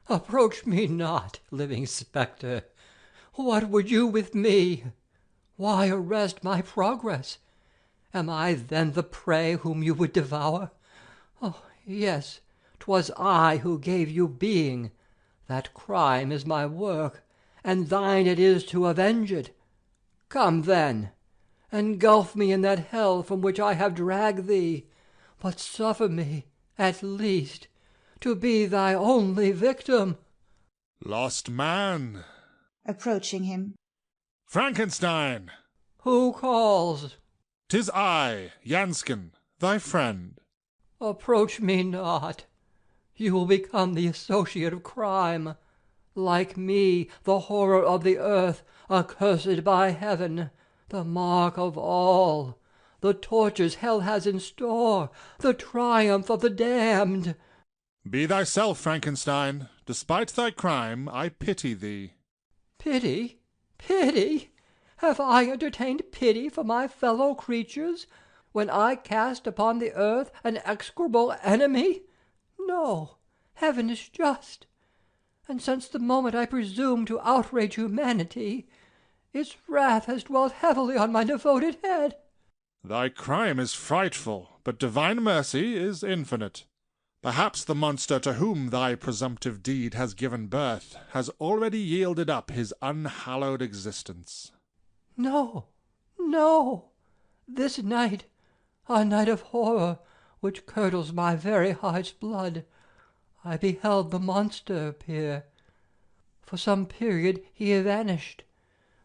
S2: approach me not, living spectre. What would you with me? Why arrest my progress? Am I then the prey whom you would devour? Oh, yes, 'twas I who gave you being. That crime is my work, and thine it is to avenge it. Come then, engulf me in that hell from which I have dragged thee, but suffer me, at least, to be thy only victim.
S8: Lost man.
S1: Approaching him.
S8: Frankenstein.
S2: Who calls?
S8: 'Tis I, Jansken, thy friend.
S2: Approach me not. You will become the associate of crime. Like me, the horror of the earth, accursed by heaven, the mark of all, the tortures hell has in store, the triumph of the damned.
S8: Be thyself, Frankenstein. Despite thy crime, I pity thee.
S2: Pity? Pity? Have I entertained pity for my fellow creatures, when I cast upon the earth an execrable enemy? No, heaven is just, and since the moment I presumed to outrage humanity, its wrath has dwelt heavily on my devoted head.
S8: Thy crime is frightful, but divine mercy is infinite. Perhaps the monster to whom thy presumptive deed has given birth has already yielded up his unhallowed existence.
S2: No, no! This night, a night of horror, which curdles my very heart's blood, I beheld the monster appear. For some period he vanished,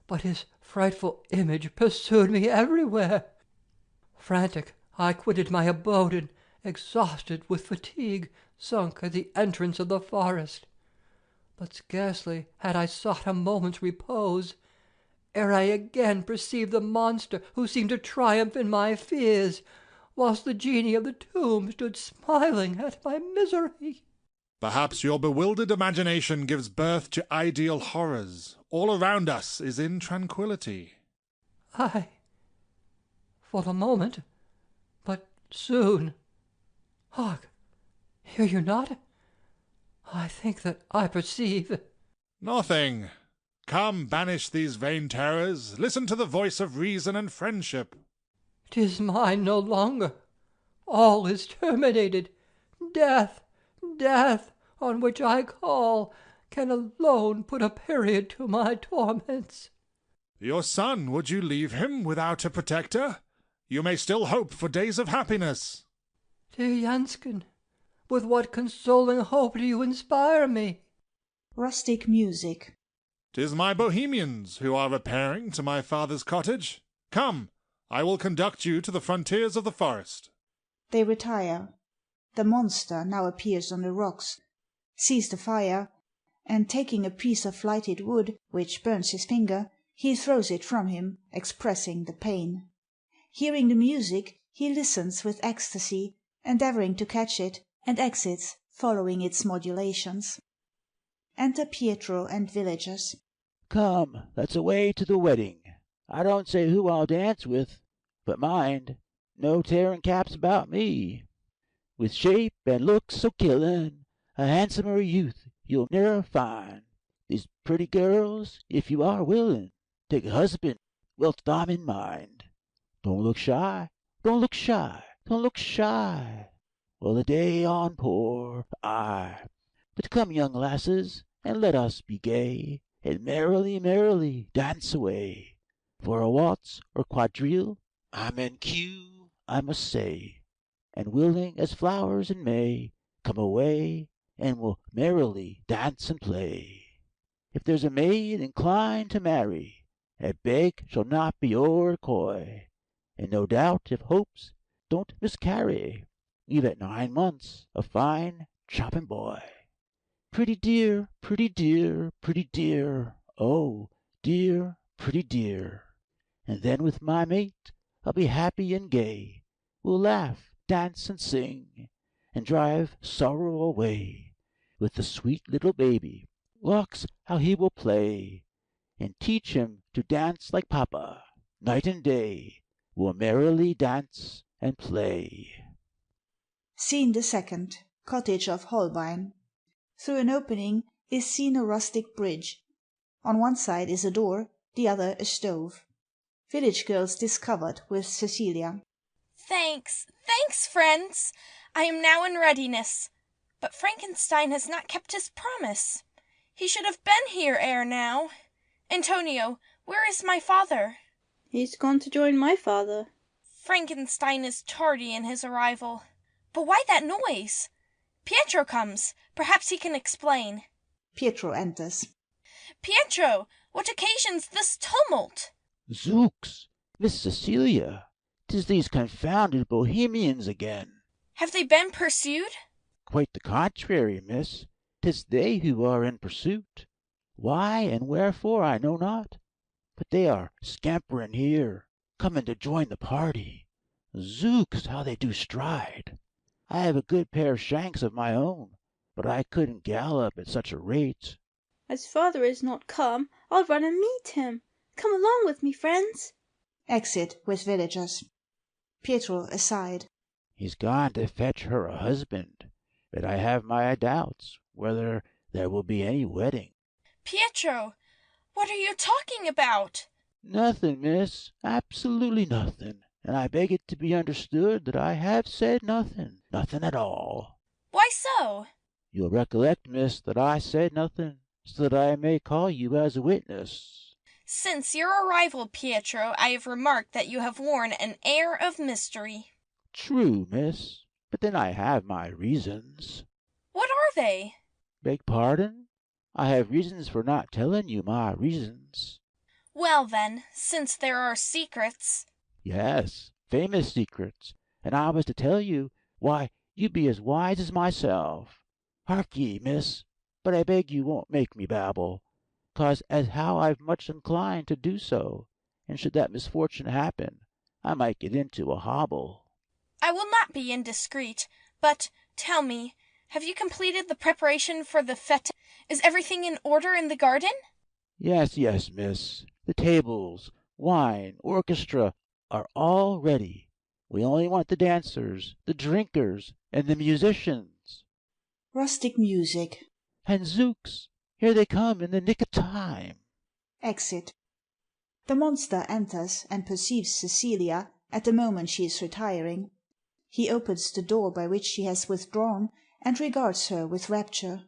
S2: but his frightful image pursued me everywhere. Frantic, I quitted my abode, and, exhausted with fatigue, sunk at the entrance of the forest. But scarcely had I sought a moment's repose, ere I again perceived the monster who seemed to triumph in my fears, whilst the genie of the tomb stood smiling at my misery.
S8: Perhaps your bewildered imagination gives birth to ideal horrors. All around us is in tranquillity.
S2: Aye, for the moment, but soon. Hark! Hear you not? I think that I perceive.
S8: Nothing. Come, banish these vain terrors. Listen to the voice of reason and friendship.
S2: 'Tis mine no longer. All is terminated. Death, death, on which I call, can alone put a period to my torments.
S8: Your son, would you leave him without a protector? You may still hope for days of happiness.
S2: Dear Jansken, with what consoling hope do you inspire me?
S1: Rustic music.
S8: 'Tis my Bohemians who are repairing to my father's cottage. Come, I will conduct you to the frontiers of the forest.
S1: They retire. The monster now appears on the rocks, sees the fire, and taking a piece of lighted wood, which burns his finger, he throws it from him, expressing the pain. Hearing the music, he listens with ecstasy, endeavouring to catch it, and exits, following its modulations. Enter Pietro and villagers.
S16: Come, let's away to the wedding. I don't say who I'll dance with, but mind, no tearing caps about me. With shape and looks so killin', a handsomer youth you'll ne'er find. These pretty girls, if you are willin', take a husband whilst I'm in mind. Don't look shy, don't look shy, don't look shy. Well, the day on poor I. But come, young lasses, and let us be gay, and merrily, merrily dance away. For a waltz or quadrille, I'm in queue, I must say, and willing as flowers in May, come away, and we'll merrily dance and play. If there's a maid inclined to marry, I beg shall not be o'er coy, and no doubt if hopes don't miscarry, leave at 9 months a fine chopping boy. Pretty dear, pretty dear, pretty dear, oh, dear, pretty dear. And then with my mate I'll be happy and gay. We'll laugh, dance, and sing, and drive sorrow away. With the sweet little baby, looks how he will play, and teach him to dance like papa. Night and day we'll merrily dance and play.
S1: Scene the second. Cottage of Holbein. Through an opening is seen a rustic bridge. On one side is a door, the other a stove. Village girls discovered with Cecilia.
S13: Thanks, friends. I am now in readiness. But Frankenstein has not kept his promise. He should have been here ere now. Antonio, where is my father?
S3: He's gone to join my father.
S13: Frankenstein is tardy in his arrival. But why that noise? Pietro comes. Perhaps he can explain.
S1: Pietro enters.
S13: Pietro, what occasions this tumult?
S16: Zooks, Miss Cecilia, 'tis these confounded Bohemians again.
S13: Have they been pursued?
S16: Quite the contrary, miss. 'Tis they who are in pursuit. Why and wherefore I know not, but they are scampering here, coming to join the party. Zooks, how they do stride! I have a good pair of shanks of my own, but I couldn't gallop at such a rate.
S3: As father is not come, I'll run and meet him. Come along with me, friends.
S1: Exit with villagers. Pietro aside.
S16: He's gone to fetch her a husband, but I have my doubts whether there will be any wedding.
S13: Pietro, what are you talking about?
S16: Nothing, miss, absolutely nothing, and I beg it to be understood that I have said nothing, nothing at all.
S13: Why so?
S16: You'll recollect, miss, that I said nothing, so that I may call you as a witness.
S13: Since your arrival, Pietro, I have remarked that you have worn an air of mystery.
S16: True, miss, but then I have my reasons.
S13: What are they?
S16: Beg pardon? I have reasons for not telling you my reasons.
S13: Well then, since there are secrets.
S16: Yes, famous secrets, and I was to tell you, why, you'd be as wise as myself. Hark ye, miss, but I beg you won't make me babble, 'cause as how I've much inclined to do so, and should that misfortune happen, I might get into a hobble.
S13: I will not be indiscreet, but tell me, have you completed the preparation for the fete? Is everything in order in the garden?
S16: Yes, yes, miss. The tables, wine, orchestra are all ready. We only want the dancers, the drinkers, and the musicians.
S1: Rustic music.
S16: And zooks, here they come in the nick of time.
S1: Exit. The monster enters and perceives Cecilia at the moment she is retiring. He opens the door by which she has withdrawn, and regards her with rapture.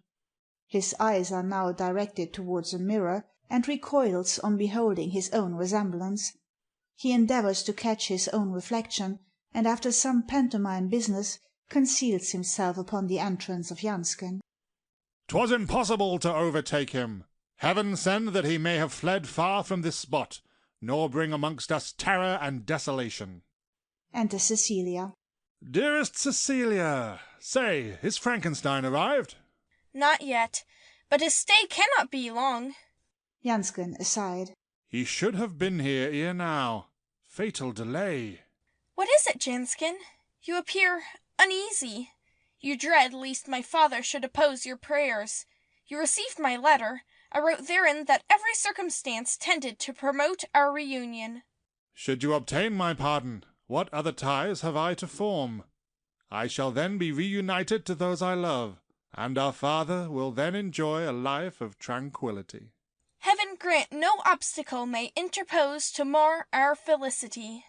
S1: His eyes are now directed towards a mirror, and recoils on beholding his own resemblance. He endeavours to catch his own reflection, and after some pantomime business conceals himself upon the entrance of Jansken.
S8: 'Twas impossible to overtake him. Heaven send that he may have fled far from this spot, nor bring amongst us terror and desolation.
S1: Enter Cecilia.
S8: Dearest Cecilia, say, is Frankenstein arrived?
S13: Not yet, but his stay cannot be long.
S1: Jansken aside.
S8: He should have been here ere now. Fatal delay.
S13: What is it, Jansken? You appear uneasy. You dread lest my father should oppose your prayers. You received my letter. I wrote therein that every circumstance tended to promote our reunion.
S8: Should you obtain my pardon, what other ties have I to form? I shall then be reunited to those I love, and our father will then enjoy a life of tranquillity.
S13: Heaven grant no obstacle may interpose to mar our felicity.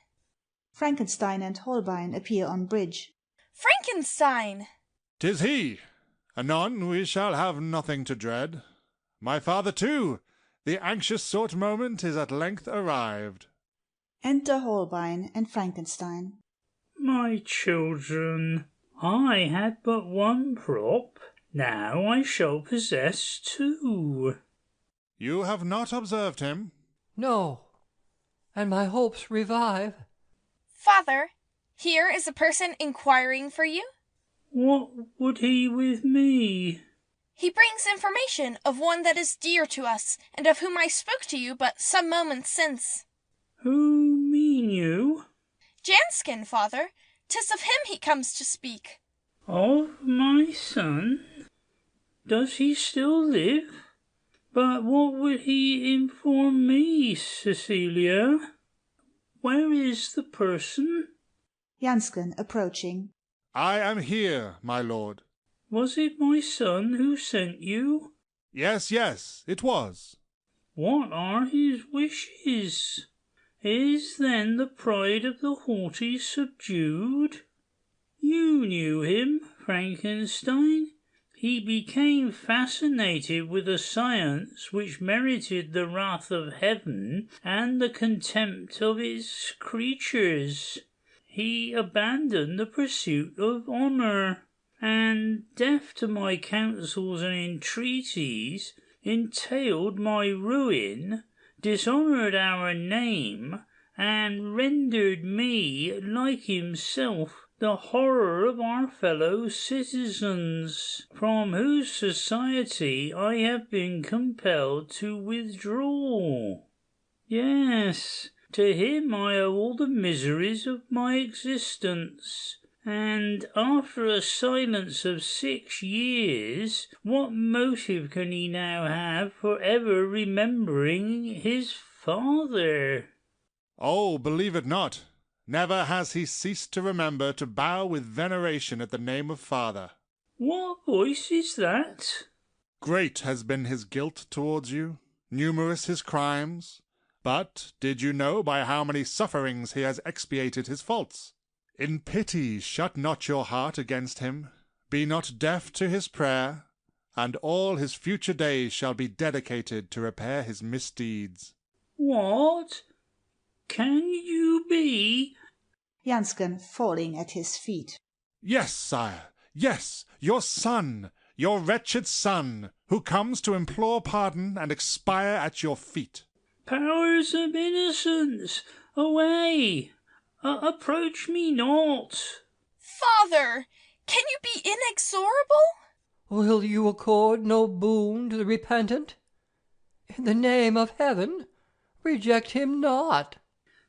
S1: Frankenstein and Holbein appear on bridge.
S13: Frankenstein!
S8: 'Tis he. Anon we shall have nothing to dread. My father, too, the anxious sought moment is at length arrived.
S1: Enter Holbein and Frankenstein.
S4: My children, I had but one prop, now I shall possess two.
S8: You have not observed him?
S2: No, and my hopes revive.
S13: Father, here is a person inquiring for you.
S4: What would he with me?
S13: He brings information of one that is dear to us, and of whom I spoke to you but some moments since.
S4: Who mean you?
S13: Jansken, father. 'Tis of him he comes to speak.
S4: Of my son? Does he still live? But what would he inform me, Cecilia? Where is the person?
S1: Jansken approaching.
S8: I am here, my lord.
S4: Was it my son who sent you?
S8: Yes, yes, it was.
S4: What are his wishes? Is then the pride of the haughty subdued? You knew him, Frankenstein. He became fascinated with a science which merited the wrath of heaven and the contempt of its creatures. He abandoned the pursuit of honour, and, deaf to my counsels and entreaties, entailed my ruin, dishonoured our name, and rendered me, like himself, the horror of our fellow citizens, from whose society I have been compelled to withdraw. Yes, to him I owe all the miseries of my existence. And after a silence of 6 years, what motive can he now have for ever remembering his father?
S8: Oh, believe it not. Never has he ceased to remember to bow with veneration at the name of father.
S4: What voice is that?
S8: Great has been his guilt towards you, numerous his crimes. But did you know by how many sufferings he has expiated his faults? In pity shut not your heart against him. Be not deaf to his prayer, and all his future days shall be dedicated to repair his misdeeds.
S4: What? Can you be?
S1: Jansken falling at his feet.
S8: Yes, sire, yes, your son, your wretched son, who comes to implore pardon and expire at your feet.
S4: Powers of innocence, away! Approach me not.
S13: Father, can you be inexorable?
S2: Will you accord no boon to the repentant? In the name of heaven, reject him not.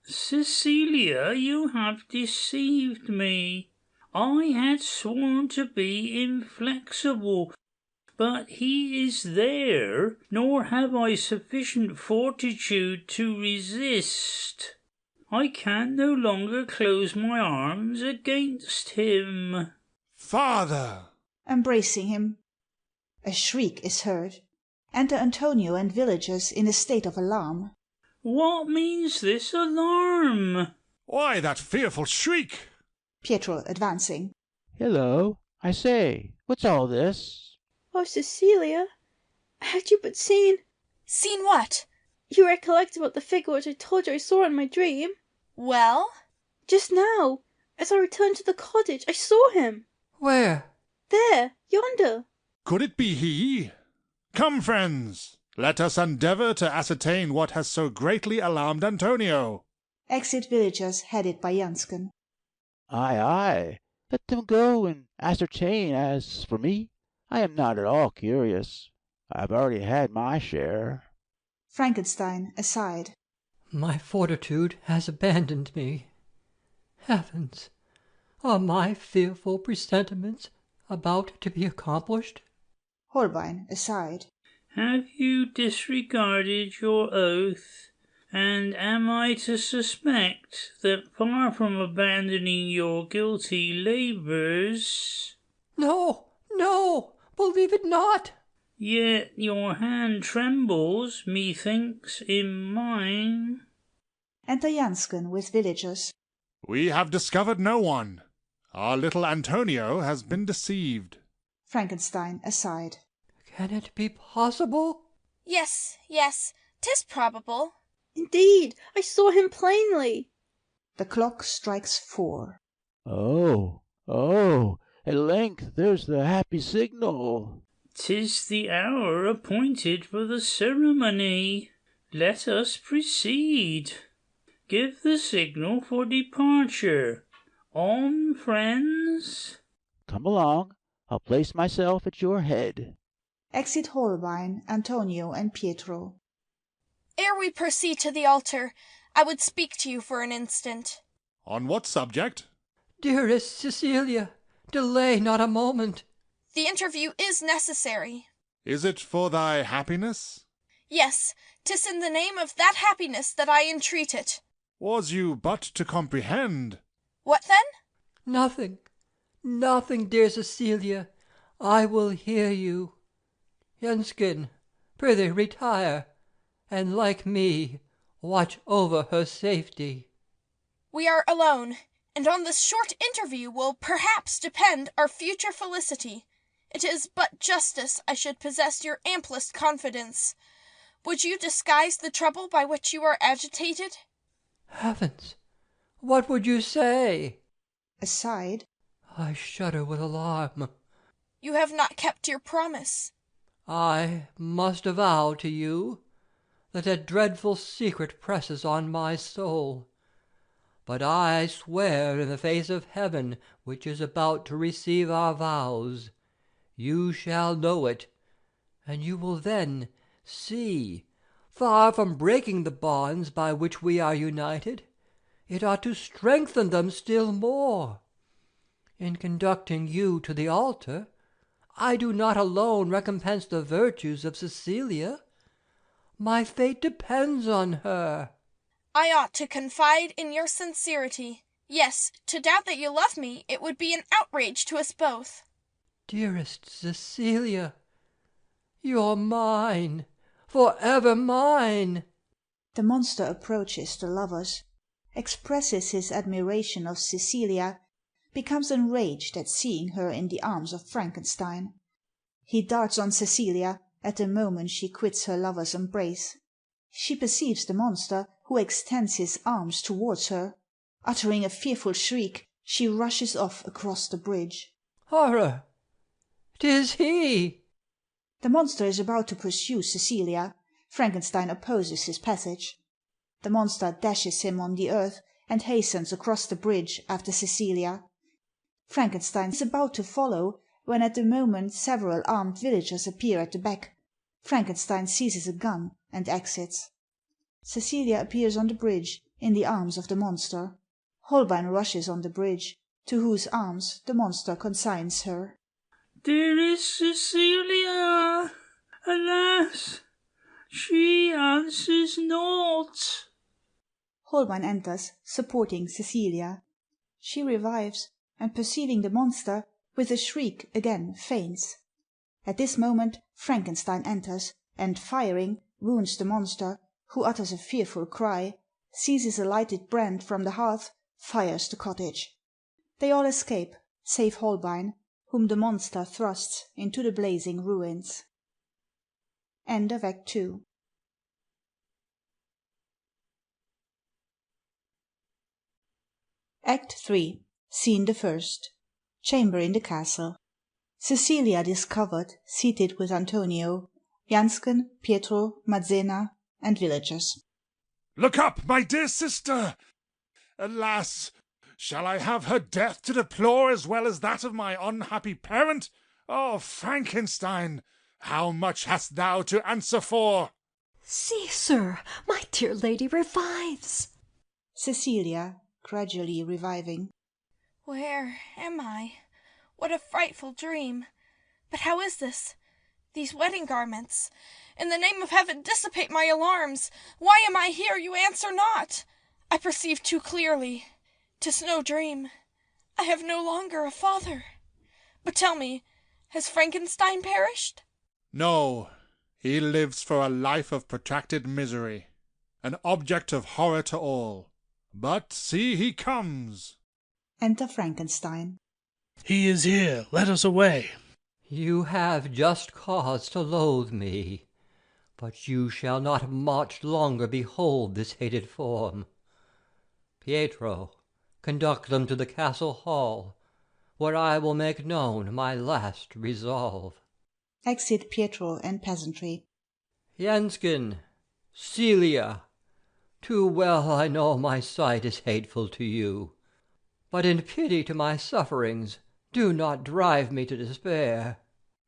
S4: Cecilia, you have deceived me. I had sworn to be inflexible, but he is there, nor have I sufficient fortitude to resist. I can no longer close my arms against him.
S8: Father!
S1: Embracing him. A shriek is heard. Enter Antonio and villagers in a state of alarm.
S4: What means this alarm?
S8: Why that fearful shriek?
S1: Pietro advancing.
S16: Hello, I say, what's all this?
S3: Oh, Cecilia, had you but seen...
S13: Seen what?
S3: You recollect about the figure which I told you I saw in my dream?
S13: Well?
S3: Just now, as I returned to the cottage, I saw him.
S2: Where?
S3: There, yonder.
S8: Could it be he? Come, friends, let us endeavour to ascertain what has so greatly alarmed Antonio.
S1: Exit villagers headed by Jansken.
S16: Aye, aye, let them go and ascertain. As for me, I am not at all curious. I've already had my share.
S1: Frankenstein aside.
S2: My fortitude has abandoned me. Heavens, are my fearful presentiments about to be accomplished?
S1: Holbein aside.
S4: Have you disregarded your oath? And am I to suspect that far from abandoning your guilty labours...
S2: No, no, believe it not.
S4: Yet your hand trembles, methinks, in mine.
S1: Enter Jansken with villagers.
S8: We have discovered no one. Our little Antonio has been deceived.
S1: Frankenstein aside.
S2: Can it be possible?
S13: Yes, 'tis probable.
S3: Indeed, I saw him plainly.
S1: The clock strikes 4.
S16: Oh, at length there's the happy signal.
S4: 'Tis the hour appointed for the ceremony. Let us proceed. Give the signal for departure. On, friends.
S16: Come along, I'll place myself at your head.
S1: Exit Holbein, Antonio, and Pietro.
S13: Ere we proceed to the altar, I would speak to you for an instant.
S8: On what subject?
S2: Dearest Cecilia, delay not a moment.
S13: The interview is necessary.
S8: Is it for thy happiness?
S13: Yes, 'tis in the name of that happiness that I entreat it.
S8: Was you but to comprehend?
S13: What then?
S2: Nothing, dear Cecilia. I will hear you. Jansken, prithee retire, and like me, watch over her safety.
S13: We are alone, and on this short interview will perhaps depend our future felicity. It is but justice I should possess your amplest confidence. Would you disguise the trouble by which you are agitated?
S2: Heavens, what would you say?
S1: Aside.
S2: I shudder with alarm.
S13: You have not kept your promise.
S2: I must avow to you that a dreadful secret presses on my soul. But I swear in the face of heaven, which is about to receive our vows, you shall know it, and you will then see, far from breaking the bonds by which we are united, it ought to strengthen them still more. In conducting you to the altar, I do not alone recompense the virtues of Cecilia. My fate depends on her.
S13: I ought to confide in your sincerity. Yes, to doubt that you love me, it would be an outrage to us both.
S2: Dearest Cecilia, you're mine, forever mine.
S1: The monster approaches the lovers, expresses his admiration of Cecilia, becomes enraged at seeing her in the arms of Frankenstein. He darts on Cecilia at the moment she quits her lover's embrace. She perceives the monster, who extends his arms towards her. Uttering a fearful shriek, she rushes off across the bridge.
S2: Horror! 'Tis he!
S1: The monster is about to pursue Cecilia. Frankenstein opposes his passage. The monster dashes him on the earth, and hastens across the bridge after Cecilia. Frankenstein is about to follow, when at the moment several armed villagers appear at the back. Frankenstein seizes a gun and exits. Cecilia appears on the bridge, in the arms of the monster. Holbein rushes on the bridge, to whose arms the monster consigns her.
S4: Dearest Cecilia, alas, she answers not.
S1: Holbein enters, supporting Cecilia. She revives, and perceiving the monster, with a shriek again faints. At this moment Frankenstein enters, and firing, wounds the monster, who utters a fearful cry, seizes a lighted brand from the hearth, fires the cottage. They all escape, save Holbein, whom the monster thrusts into the blazing ruins. End of Act 2. Act 3. Scene the first. Chamber in the castle. Cecilia discovered, seated with Antonio, Jansken, Pietro, Mazzena, and villagers.
S8: Look up, my dear sister! Alas, shall I have her death to deplore as well as that of my unhappy parent? Oh, Frankenstein, how much hast thou to answer for?
S14: See, sir, my dear lady revives.
S1: Cecilia, gradually reviving.
S13: Where am I? What a frightful dream! But how is this? These wedding garments! In the name of heaven, dissipate my alarms! Why am I here? You answer not! I perceive too clearly. 'Tis no dream. I have no longer a father. But tell me, has Frankenstein perished?
S8: No, he lives for a life of protracted misery, an object of horror to all. But see, he comes.
S1: Enter Frankenstein.
S15: He is here. Let us away.
S2: You have just cause to loathe me, but you shall not much longer behold this hated form. Pietro, conduct them to the castle hall, where I will make known my last resolve.
S1: Exit Pietro and peasantry.
S2: Jansken, Celia, too well I know my sight is hateful to you, but in pity to my sufferings, do not drive me to despair.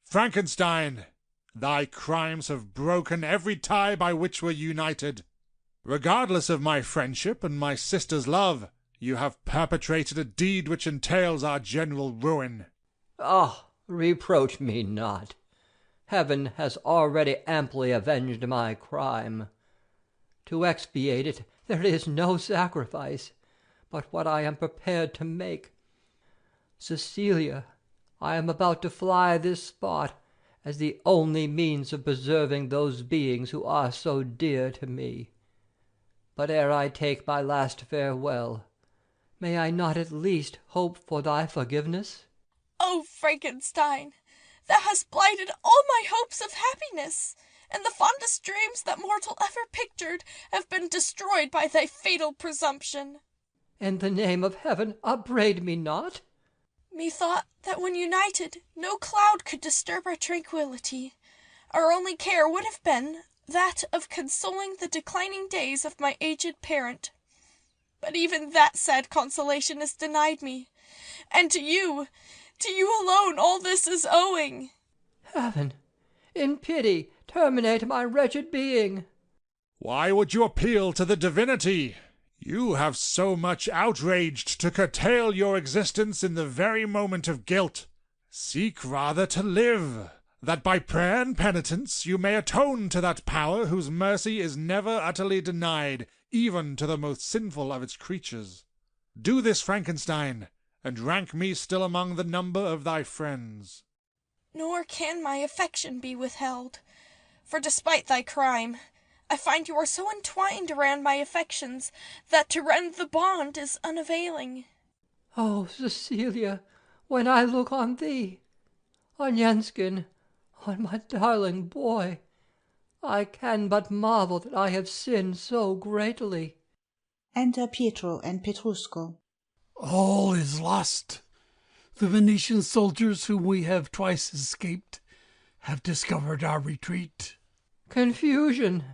S8: Frankenstein, thy crimes have broken every tie by which we're united. Regardless of my friendship and my sister's love, you have perpetrated a deed which entails our general ruin.
S2: Ah, reproach me not. Heaven has already amply avenged my crime. To expiate it there is no sacrifice but what I am prepared to make. Cecilia, I am about to fly this spot as the only means of preserving those beings who are so dear to me. But ere I take my last farewell, may I not at least hope for thy forgiveness?
S13: Oh, Frankenstein, thou hast blighted all my hopes of happiness, and the fondest dreams that mortal ever pictured have been destroyed by thy fatal presumption.
S2: In the name of heaven, upbraid me not.
S13: Methought that when united, no cloud could disturb our tranquillity. Our only care would have been that of consoling the declining days of my aged parent. But even that sad consolation is denied me, and to you alone all this is owing.
S2: Heaven, in pity, terminate my wretched being.
S8: Why would you appeal to the divinity? You have so much outraged to curtail your existence in the very moment of guilt. Seek rather to live, that by prayer and penitence you may atone to that power whose mercy is never utterly denied, even to the most sinful of its creatures. Do this, Frankenstein, and rank me still among the number of thy friends.
S13: Nor can my affection be withheld, for despite thy crime, I find you are so entwined around my affections that to rend the bond is unavailing.
S2: Oh, Cecilia, when I look on thee, on Jenskin, on my darling boy, I can but marvel that I have sinned so greatly.
S1: Enter Pietro and Petruchio.
S9: All is lost. The Venetian soldiers whom we have twice escaped have discovered our retreat.
S2: Confusion.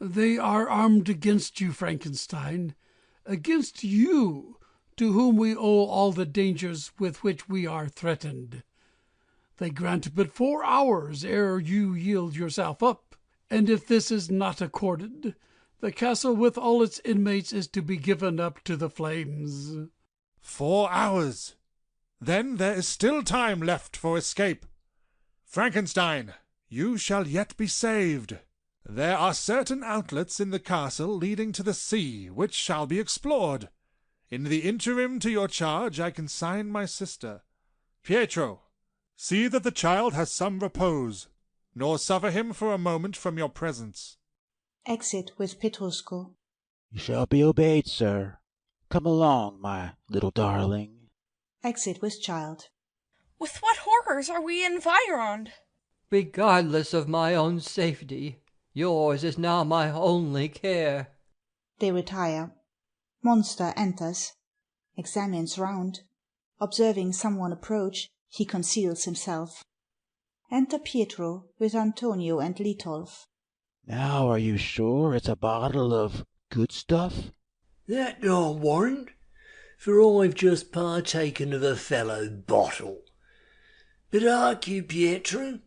S9: They are armed against you, Frankenstein, against you, to whom we owe all the dangers with which we are threatened. They grant but 4 hours ere you yield yourself up, and if this is not accorded, the castle with all its inmates is to be given up to the flames.
S8: 4 hours! Then there is still time left for escape. Frankenstein, you shall yet be saved. There are certain outlets in the castle leading to the sea, which shall be explored. In the interim to your charge I consign my sister. Pietro, see that the child has some repose, nor suffer him for a moment from your presence.
S1: Exit with Petruchio.
S16: You shall be obeyed, sir. Come along, my little darling.
S1: Exit with child.
S13: With what horrors are we environed?
S2: Regardless of my own safety, yours is now my only care.
S1: They retire. Monster enters, examines round. Observing someone approach, he conceals himself. Enter Pietro with Antonio and Litolf.
S16: Now are you sure it's a bottle of good stuff?
S6: That don't warrant, for I've just partaken of a fellow bottle. But hark you, Pietro,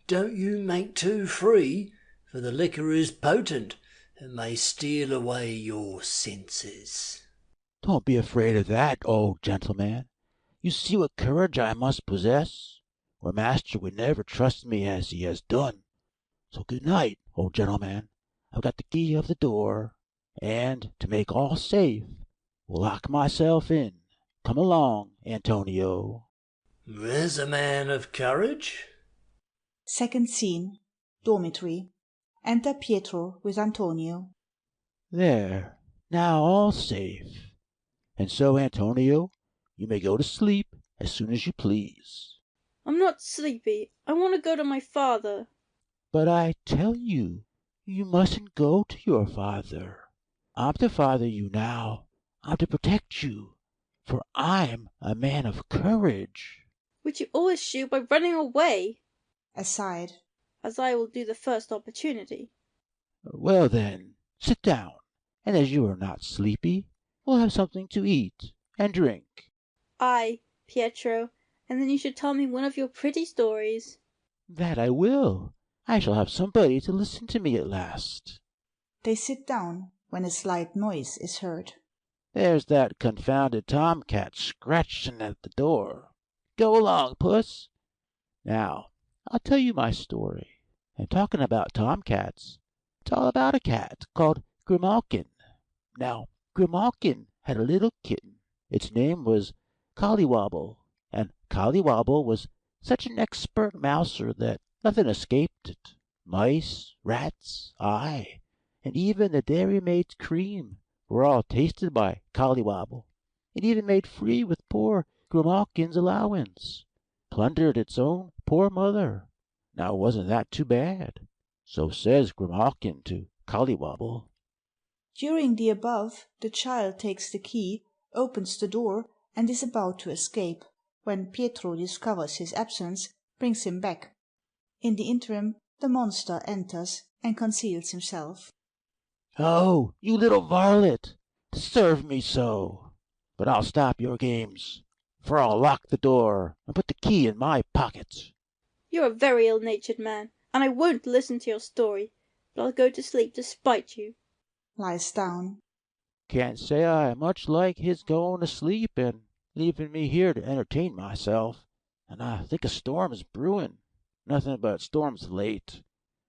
S6: don't you make too free, for the liquor is potent, and may steal away your senses.
S16: Don't be afraid of that, old gentleman. You see what courage I must possess, or master would never trust me as he has done. So good night, old gentleman. I've got the key of the door, and, to make all safe, will lock myself in. Come along, Antonio.
S6: There's a man of courage.
S1: Second scene. Dormitory. Enter Pietro with Antonio.
S16: There, now all safe. And so, Antonio, you may go to sleep as soon as you please.
S3: I'm not sleepy. I want to go to my father.
S16: But I tell you, you mustn't go to your father. I'm to father you now. I'm to protect you, for I'm a man of courage.
S3: Which you always shoot by running away.
S1: Aside.
S3: As I will do the first opportunity.
S16: Well then, sit down, and as you are not sleepy, we'll have something to eat and drink.
S3: Aye, Pietro, and then you should tell me one of your pretty stories.
S16: That I will. I shall have somebody to listen to me at last.
S1: They sit down, when a slight noise is heard.
S16: There's that confounded tomcat scratching at the door. Go along, puss. Now, I'll tell you my story. And talking about tomcats, it's all about a cat called Grimalkin. Now, Grimalkin had a little kitten. Its name was Collywobble, and Collywobble was such an expert mouser that nothing escaped it. Mice, rats, aye, and even the dairymaid's cream were all tasted by Collywobble. It even made free with poor Grimalkin's allowance, plundered its own poor mother. Now wasn't that too bad? So says Grimalkin to Collywobble.
S1: During the above, the child takes the key, opens the door, and is about to escape, when Pietro discovers his absence, brings him back. In the interim, the monster enters and conceals himself.
S16: Oh, you little varlet, to serve me so! But I'll stop your games, for I'll lock the door and put the key in my pocket.
S3: You're a very ill-natured man, and I won't listen to your story, but I'll go to sleep to spite you.
S1: Lies down.
S16: Can't say I much like his going to sleep and leaving me here to entertain myself, and I think a storm's brewing. Nothing but storms late.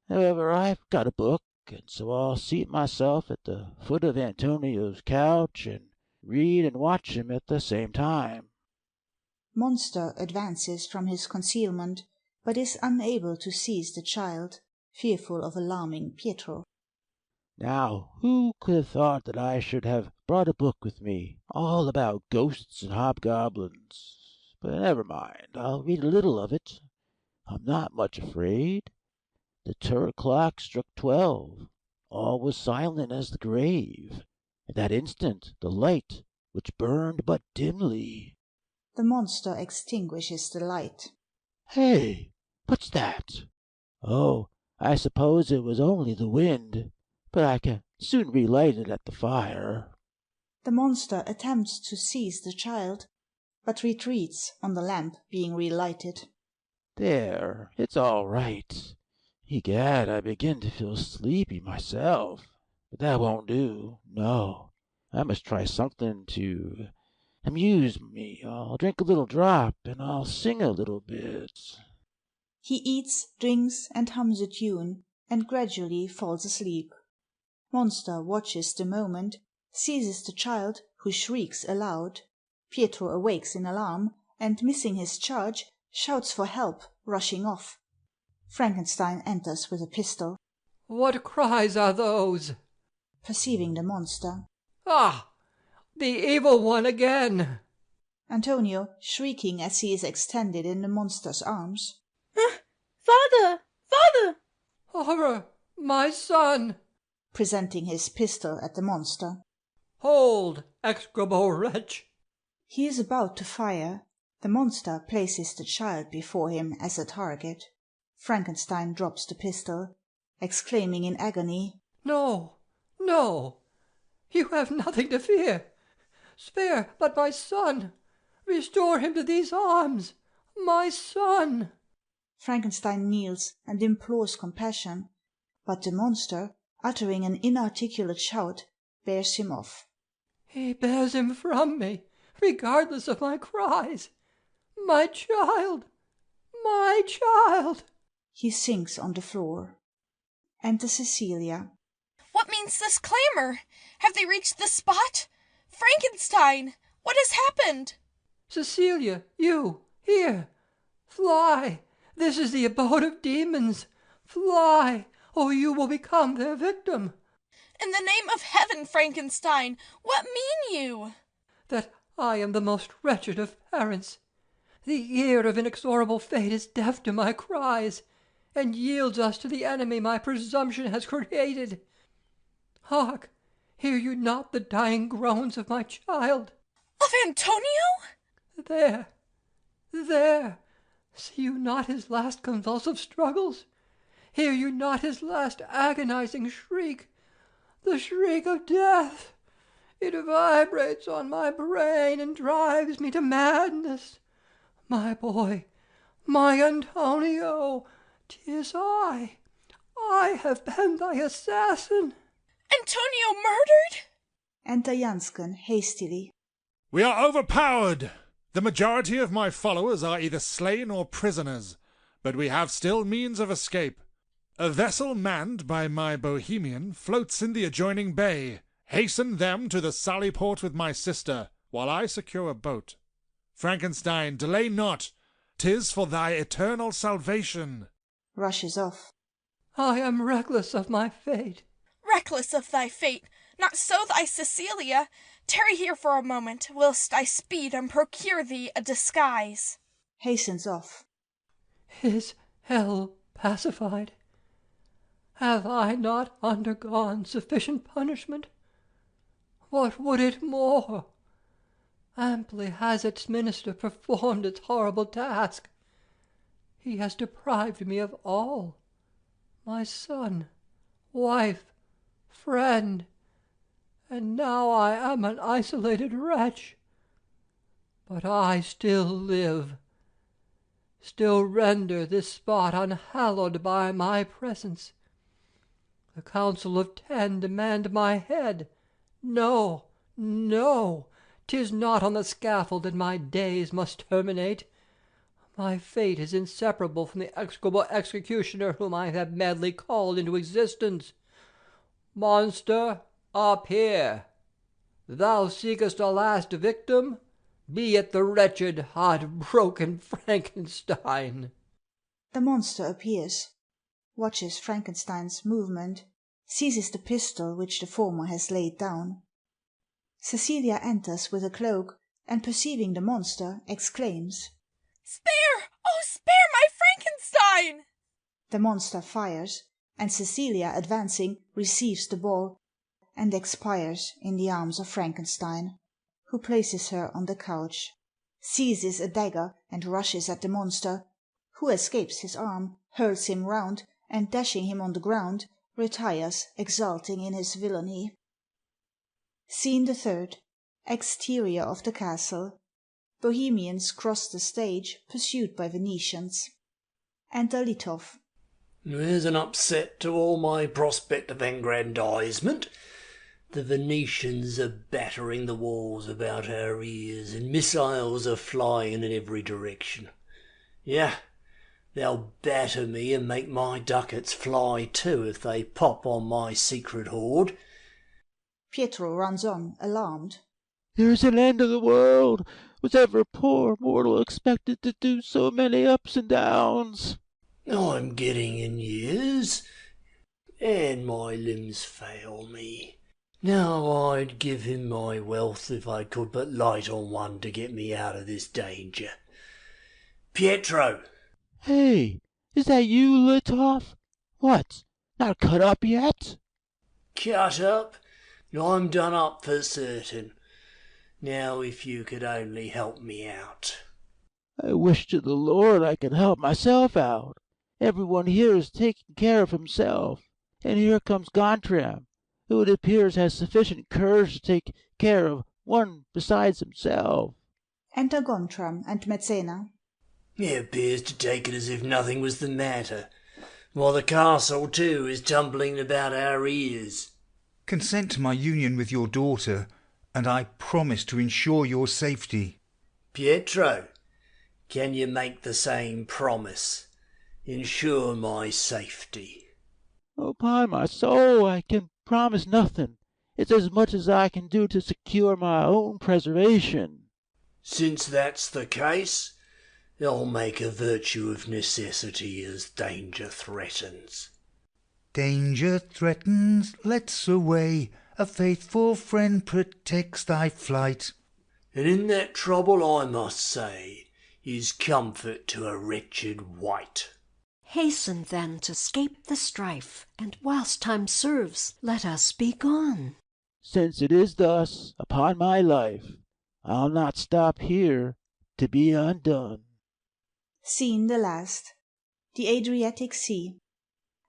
S16: However, I've got a book, and so I'll seat myself at the foot of Antonio's couch and read and watch him at the same time.
S1: Monster advances from his concealment, but is unable to seize the child, fearful of alarming Pietro.
S16: Now, who could have thought that I should have brought a book with me, all about ghosts and hobgoblins? But never mind, I'll read a little of it. I'm not much afraid. The turret clock struck 12. All was silent as the grave. At that instant the light, which burned but dimly.
S1: The monster extinguishes the light.
S16: Hey, what's that? Oh, I suppose it was only the wind, but I can soon relight it at the fire.
S1: The monster attempts to seize the child, but retreats on the lamp being relighted.
S16: There, it's all right. Egad, I begin to feel sleepy myself, but that won't do. No, I must try something to amuse me. I'll drink a little drop, and I'll sing a little bit.
S1: He eats, drinks, and hums a tune, and gradually falls asleep. Monster watches the moment, seizes the child, who shrieks aloud. Pietro awakes in alarm, and missing his charge, shouts for help, rushing off. Frankenstein enters with a pistol.
S2: What cries are those?
S1: Perceiving the monster.
S2: Ah! The evil one again!
S1: Antonio, shrieking as he is extended in the monster's arms.
S3: Father! Father!
S2: Horror! My son!
S1: Presenting his pistol at the monster.
S2: Hold, execrable wretch!
S1: He is about to fire. The monster places the child before him as a target. Frankenstein drops the pistol, exclaiming in agony,
S2: No, no! You have nothing to fear. Spare but my son. Restore him to these arms. My son.
S1: Frankenstein kneels and implores compassion, but the monster, uttering an inarticulate shout, bears him off.
S2: He bears him from me, regardless of my cries. My child! My child!
S1: He sinks on the floor. Enter Cecilia.
S13: What means this clamor? Have they reached the spot? Frankenstein! What has happened?
S2: Cecilia, you, here! Fly! This is the abode of demons! Fly, or you will become their victim!
S13: In the name of heaven, Frankenstein, what mean you?
S2: That I am the most wretched of parents. The ear of inexorable fate is deaf to my cries, and yields us to the enemy my presumption has created. Hark! Hear you not the dying groans of my child?
S13: Of Antonio?
S2: There, there! See you not his last convulsive struggles? Hear you not his last agonizing shriek? The shriek of death! It vibrates on my brain and drives me to madness. My boy, my Antonio, 'tis I. I have been thy assassin.
S13: Antonio murdered?
S1: Enter Jansken hastily.
S8: We are overpowered. The majority of my followers are either slain or prisoners, but we have still means of escape. A vessel manned by my Bohemian floats in the adjoining bay. Hasten them to the sally port with my sister, while I secure a boat. Frankenstein, delay not. 'Tis for thy eternal salvation.
S1: Rushes off.
S2: I am reckless of my fate.
S13: Reckless of thy fate, not so thy Cecilia. Tarry here for a moment, whilst I speed and procure thee a disguise.
S1: Hastens off.
S2: Is hell pacified? Have I not undergone sufficient punishment? What would it more? Amply has its minister performed its horrible task. He has deprived me of all, my son, wife, friend, and now I am an isolated wretch. But I still live, still render this spot unhallowed by my presence. The Council of 10 demand my head. No, no, 'tis not on the scaffold that my days must terminate. My fate is inseparable from the execrable executioner whom I have madly called into existence. Monster, up here! Thou seekest a last victim? Be it the wretched, heart-broken Frankenstein.
S1: The monster appears, watches Frankenstein's movement, seizes the pistol which the former has laid down. Cecilia enters with a cloak, and perceiving the monster, exclaims,
S13: "Spare! Oh, spare my Frankenstein!"
S1: The monster fires, and Cecilia, advancing, receives the ball, and expires in the arms of Frankenstein, who places her on the couch, seizes a dagger, and rushes at the monster, who escapes his arm, hurls him round, and dashing him on the ground, retires, exulting in his villainy. Scene the third. Exterior of the castle. Bohemians cross the stage, pursued by Venetians. Enter Litov.
S6: There's an upset to all my prospect of aggrandizement. The Venetians are battering the walls about our ears, and missiles are flying in every direction. Yeah, they'll batter me and make my ducats fly too if they pop on my secret hoard.
S1: Pietro runs on, alarmed.
S16: There's an end of the world. Was ever a poor mortal expected to do so many ups and downs?
S6: I'm getting in years, and my limbs fail me. Now I'd give him my wealth if I could but light on one to get me out of this danger. Pietro!
S16: Hey, is that you, Litov? What, not cut up yet?
S6: Cut up? I'm done up for certain. Now if you could only help me out.
S16: I wish to the Lord I could help myself out. Everyone here is taking care of himself, and here comes Gontram, who it appears has sufficient courage to take care of one besides himself.
S1: Enter Gontram and Mezzena.
S6: He appears to take it as if nothing was the matter, while the castle too is tumbling about our ears.
S7: Consent to my union with your daughter, and I promise to ensure your safety.
S6: Pietro, can you make the same promise? Ensure my safety.
S16: Upon my soul, I can promise nothing. It's as much as I can do to secure my own preservation.
S6: Since that's the case, I'll make a virtue of necessity as danger threatens.
S7: Danger threatens, let's away. A faithful friend protects thy flight.
S6: And in that trouble, I must say, is comfort to a wretched wight.
S14: Hasten then to 'scape the strife, and whilst time serves, let us be gone.
S16: Since it is thus, upon my life, I'll not stop here to be undone.
S1: Scene the last. The Adriatic Sea.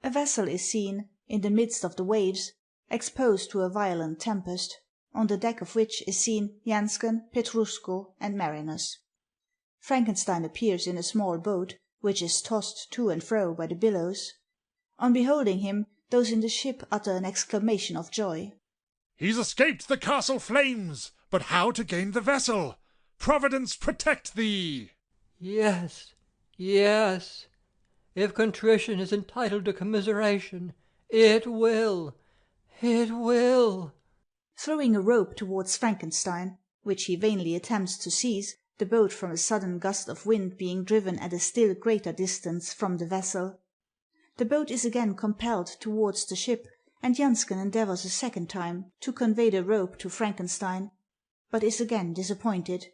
S1: A vessel is seen, in the midst of the waves, exposed to a violent tempest, on the deck of which is seen Jansken, Petrushko, and mariners. Frankenstein appears in a small boat, which is tossed to and fro by the billows. On beholding him, those in the ship utter an exclamation of joy.
S8: He's escaped the castle flames, but how to gain the vessel? Providence protect thee!
S2: Yes, yes. If contrition is entitled to commiseration, it will.
S1: Throwing a rope towards Frankenstein, which he vainly attempts to seize, the boat from a sudden gust of wind being driven at a still greater distance from the vessel. The boat is again compelled towards the ship, and Jansken endeavours a second time to convey the rope to Frankenstein, but is again disappointed.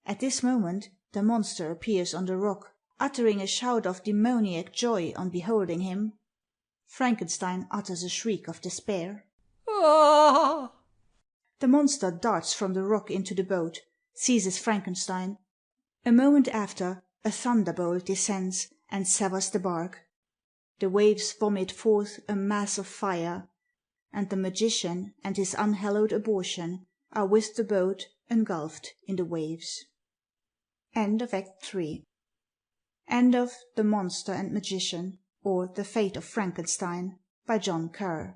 S1: At this moment the monster appears on the rock, uttering a shout of demoniac joy on beholding him. Frankenstein utters a shriek of despair.
S2: Ah!
S1: The monster darts from the rock into the boat, seizes Frankenstein. A moment after, a thunderbolt descends and severs the bark. The waves vomit forth a mass of fire, and the magician and his unhallowed abortion are with the boat engulfed in the waves. End of Act 3. End of The Monster and Magician, or The Fate of Frankenstein, by John Kerr.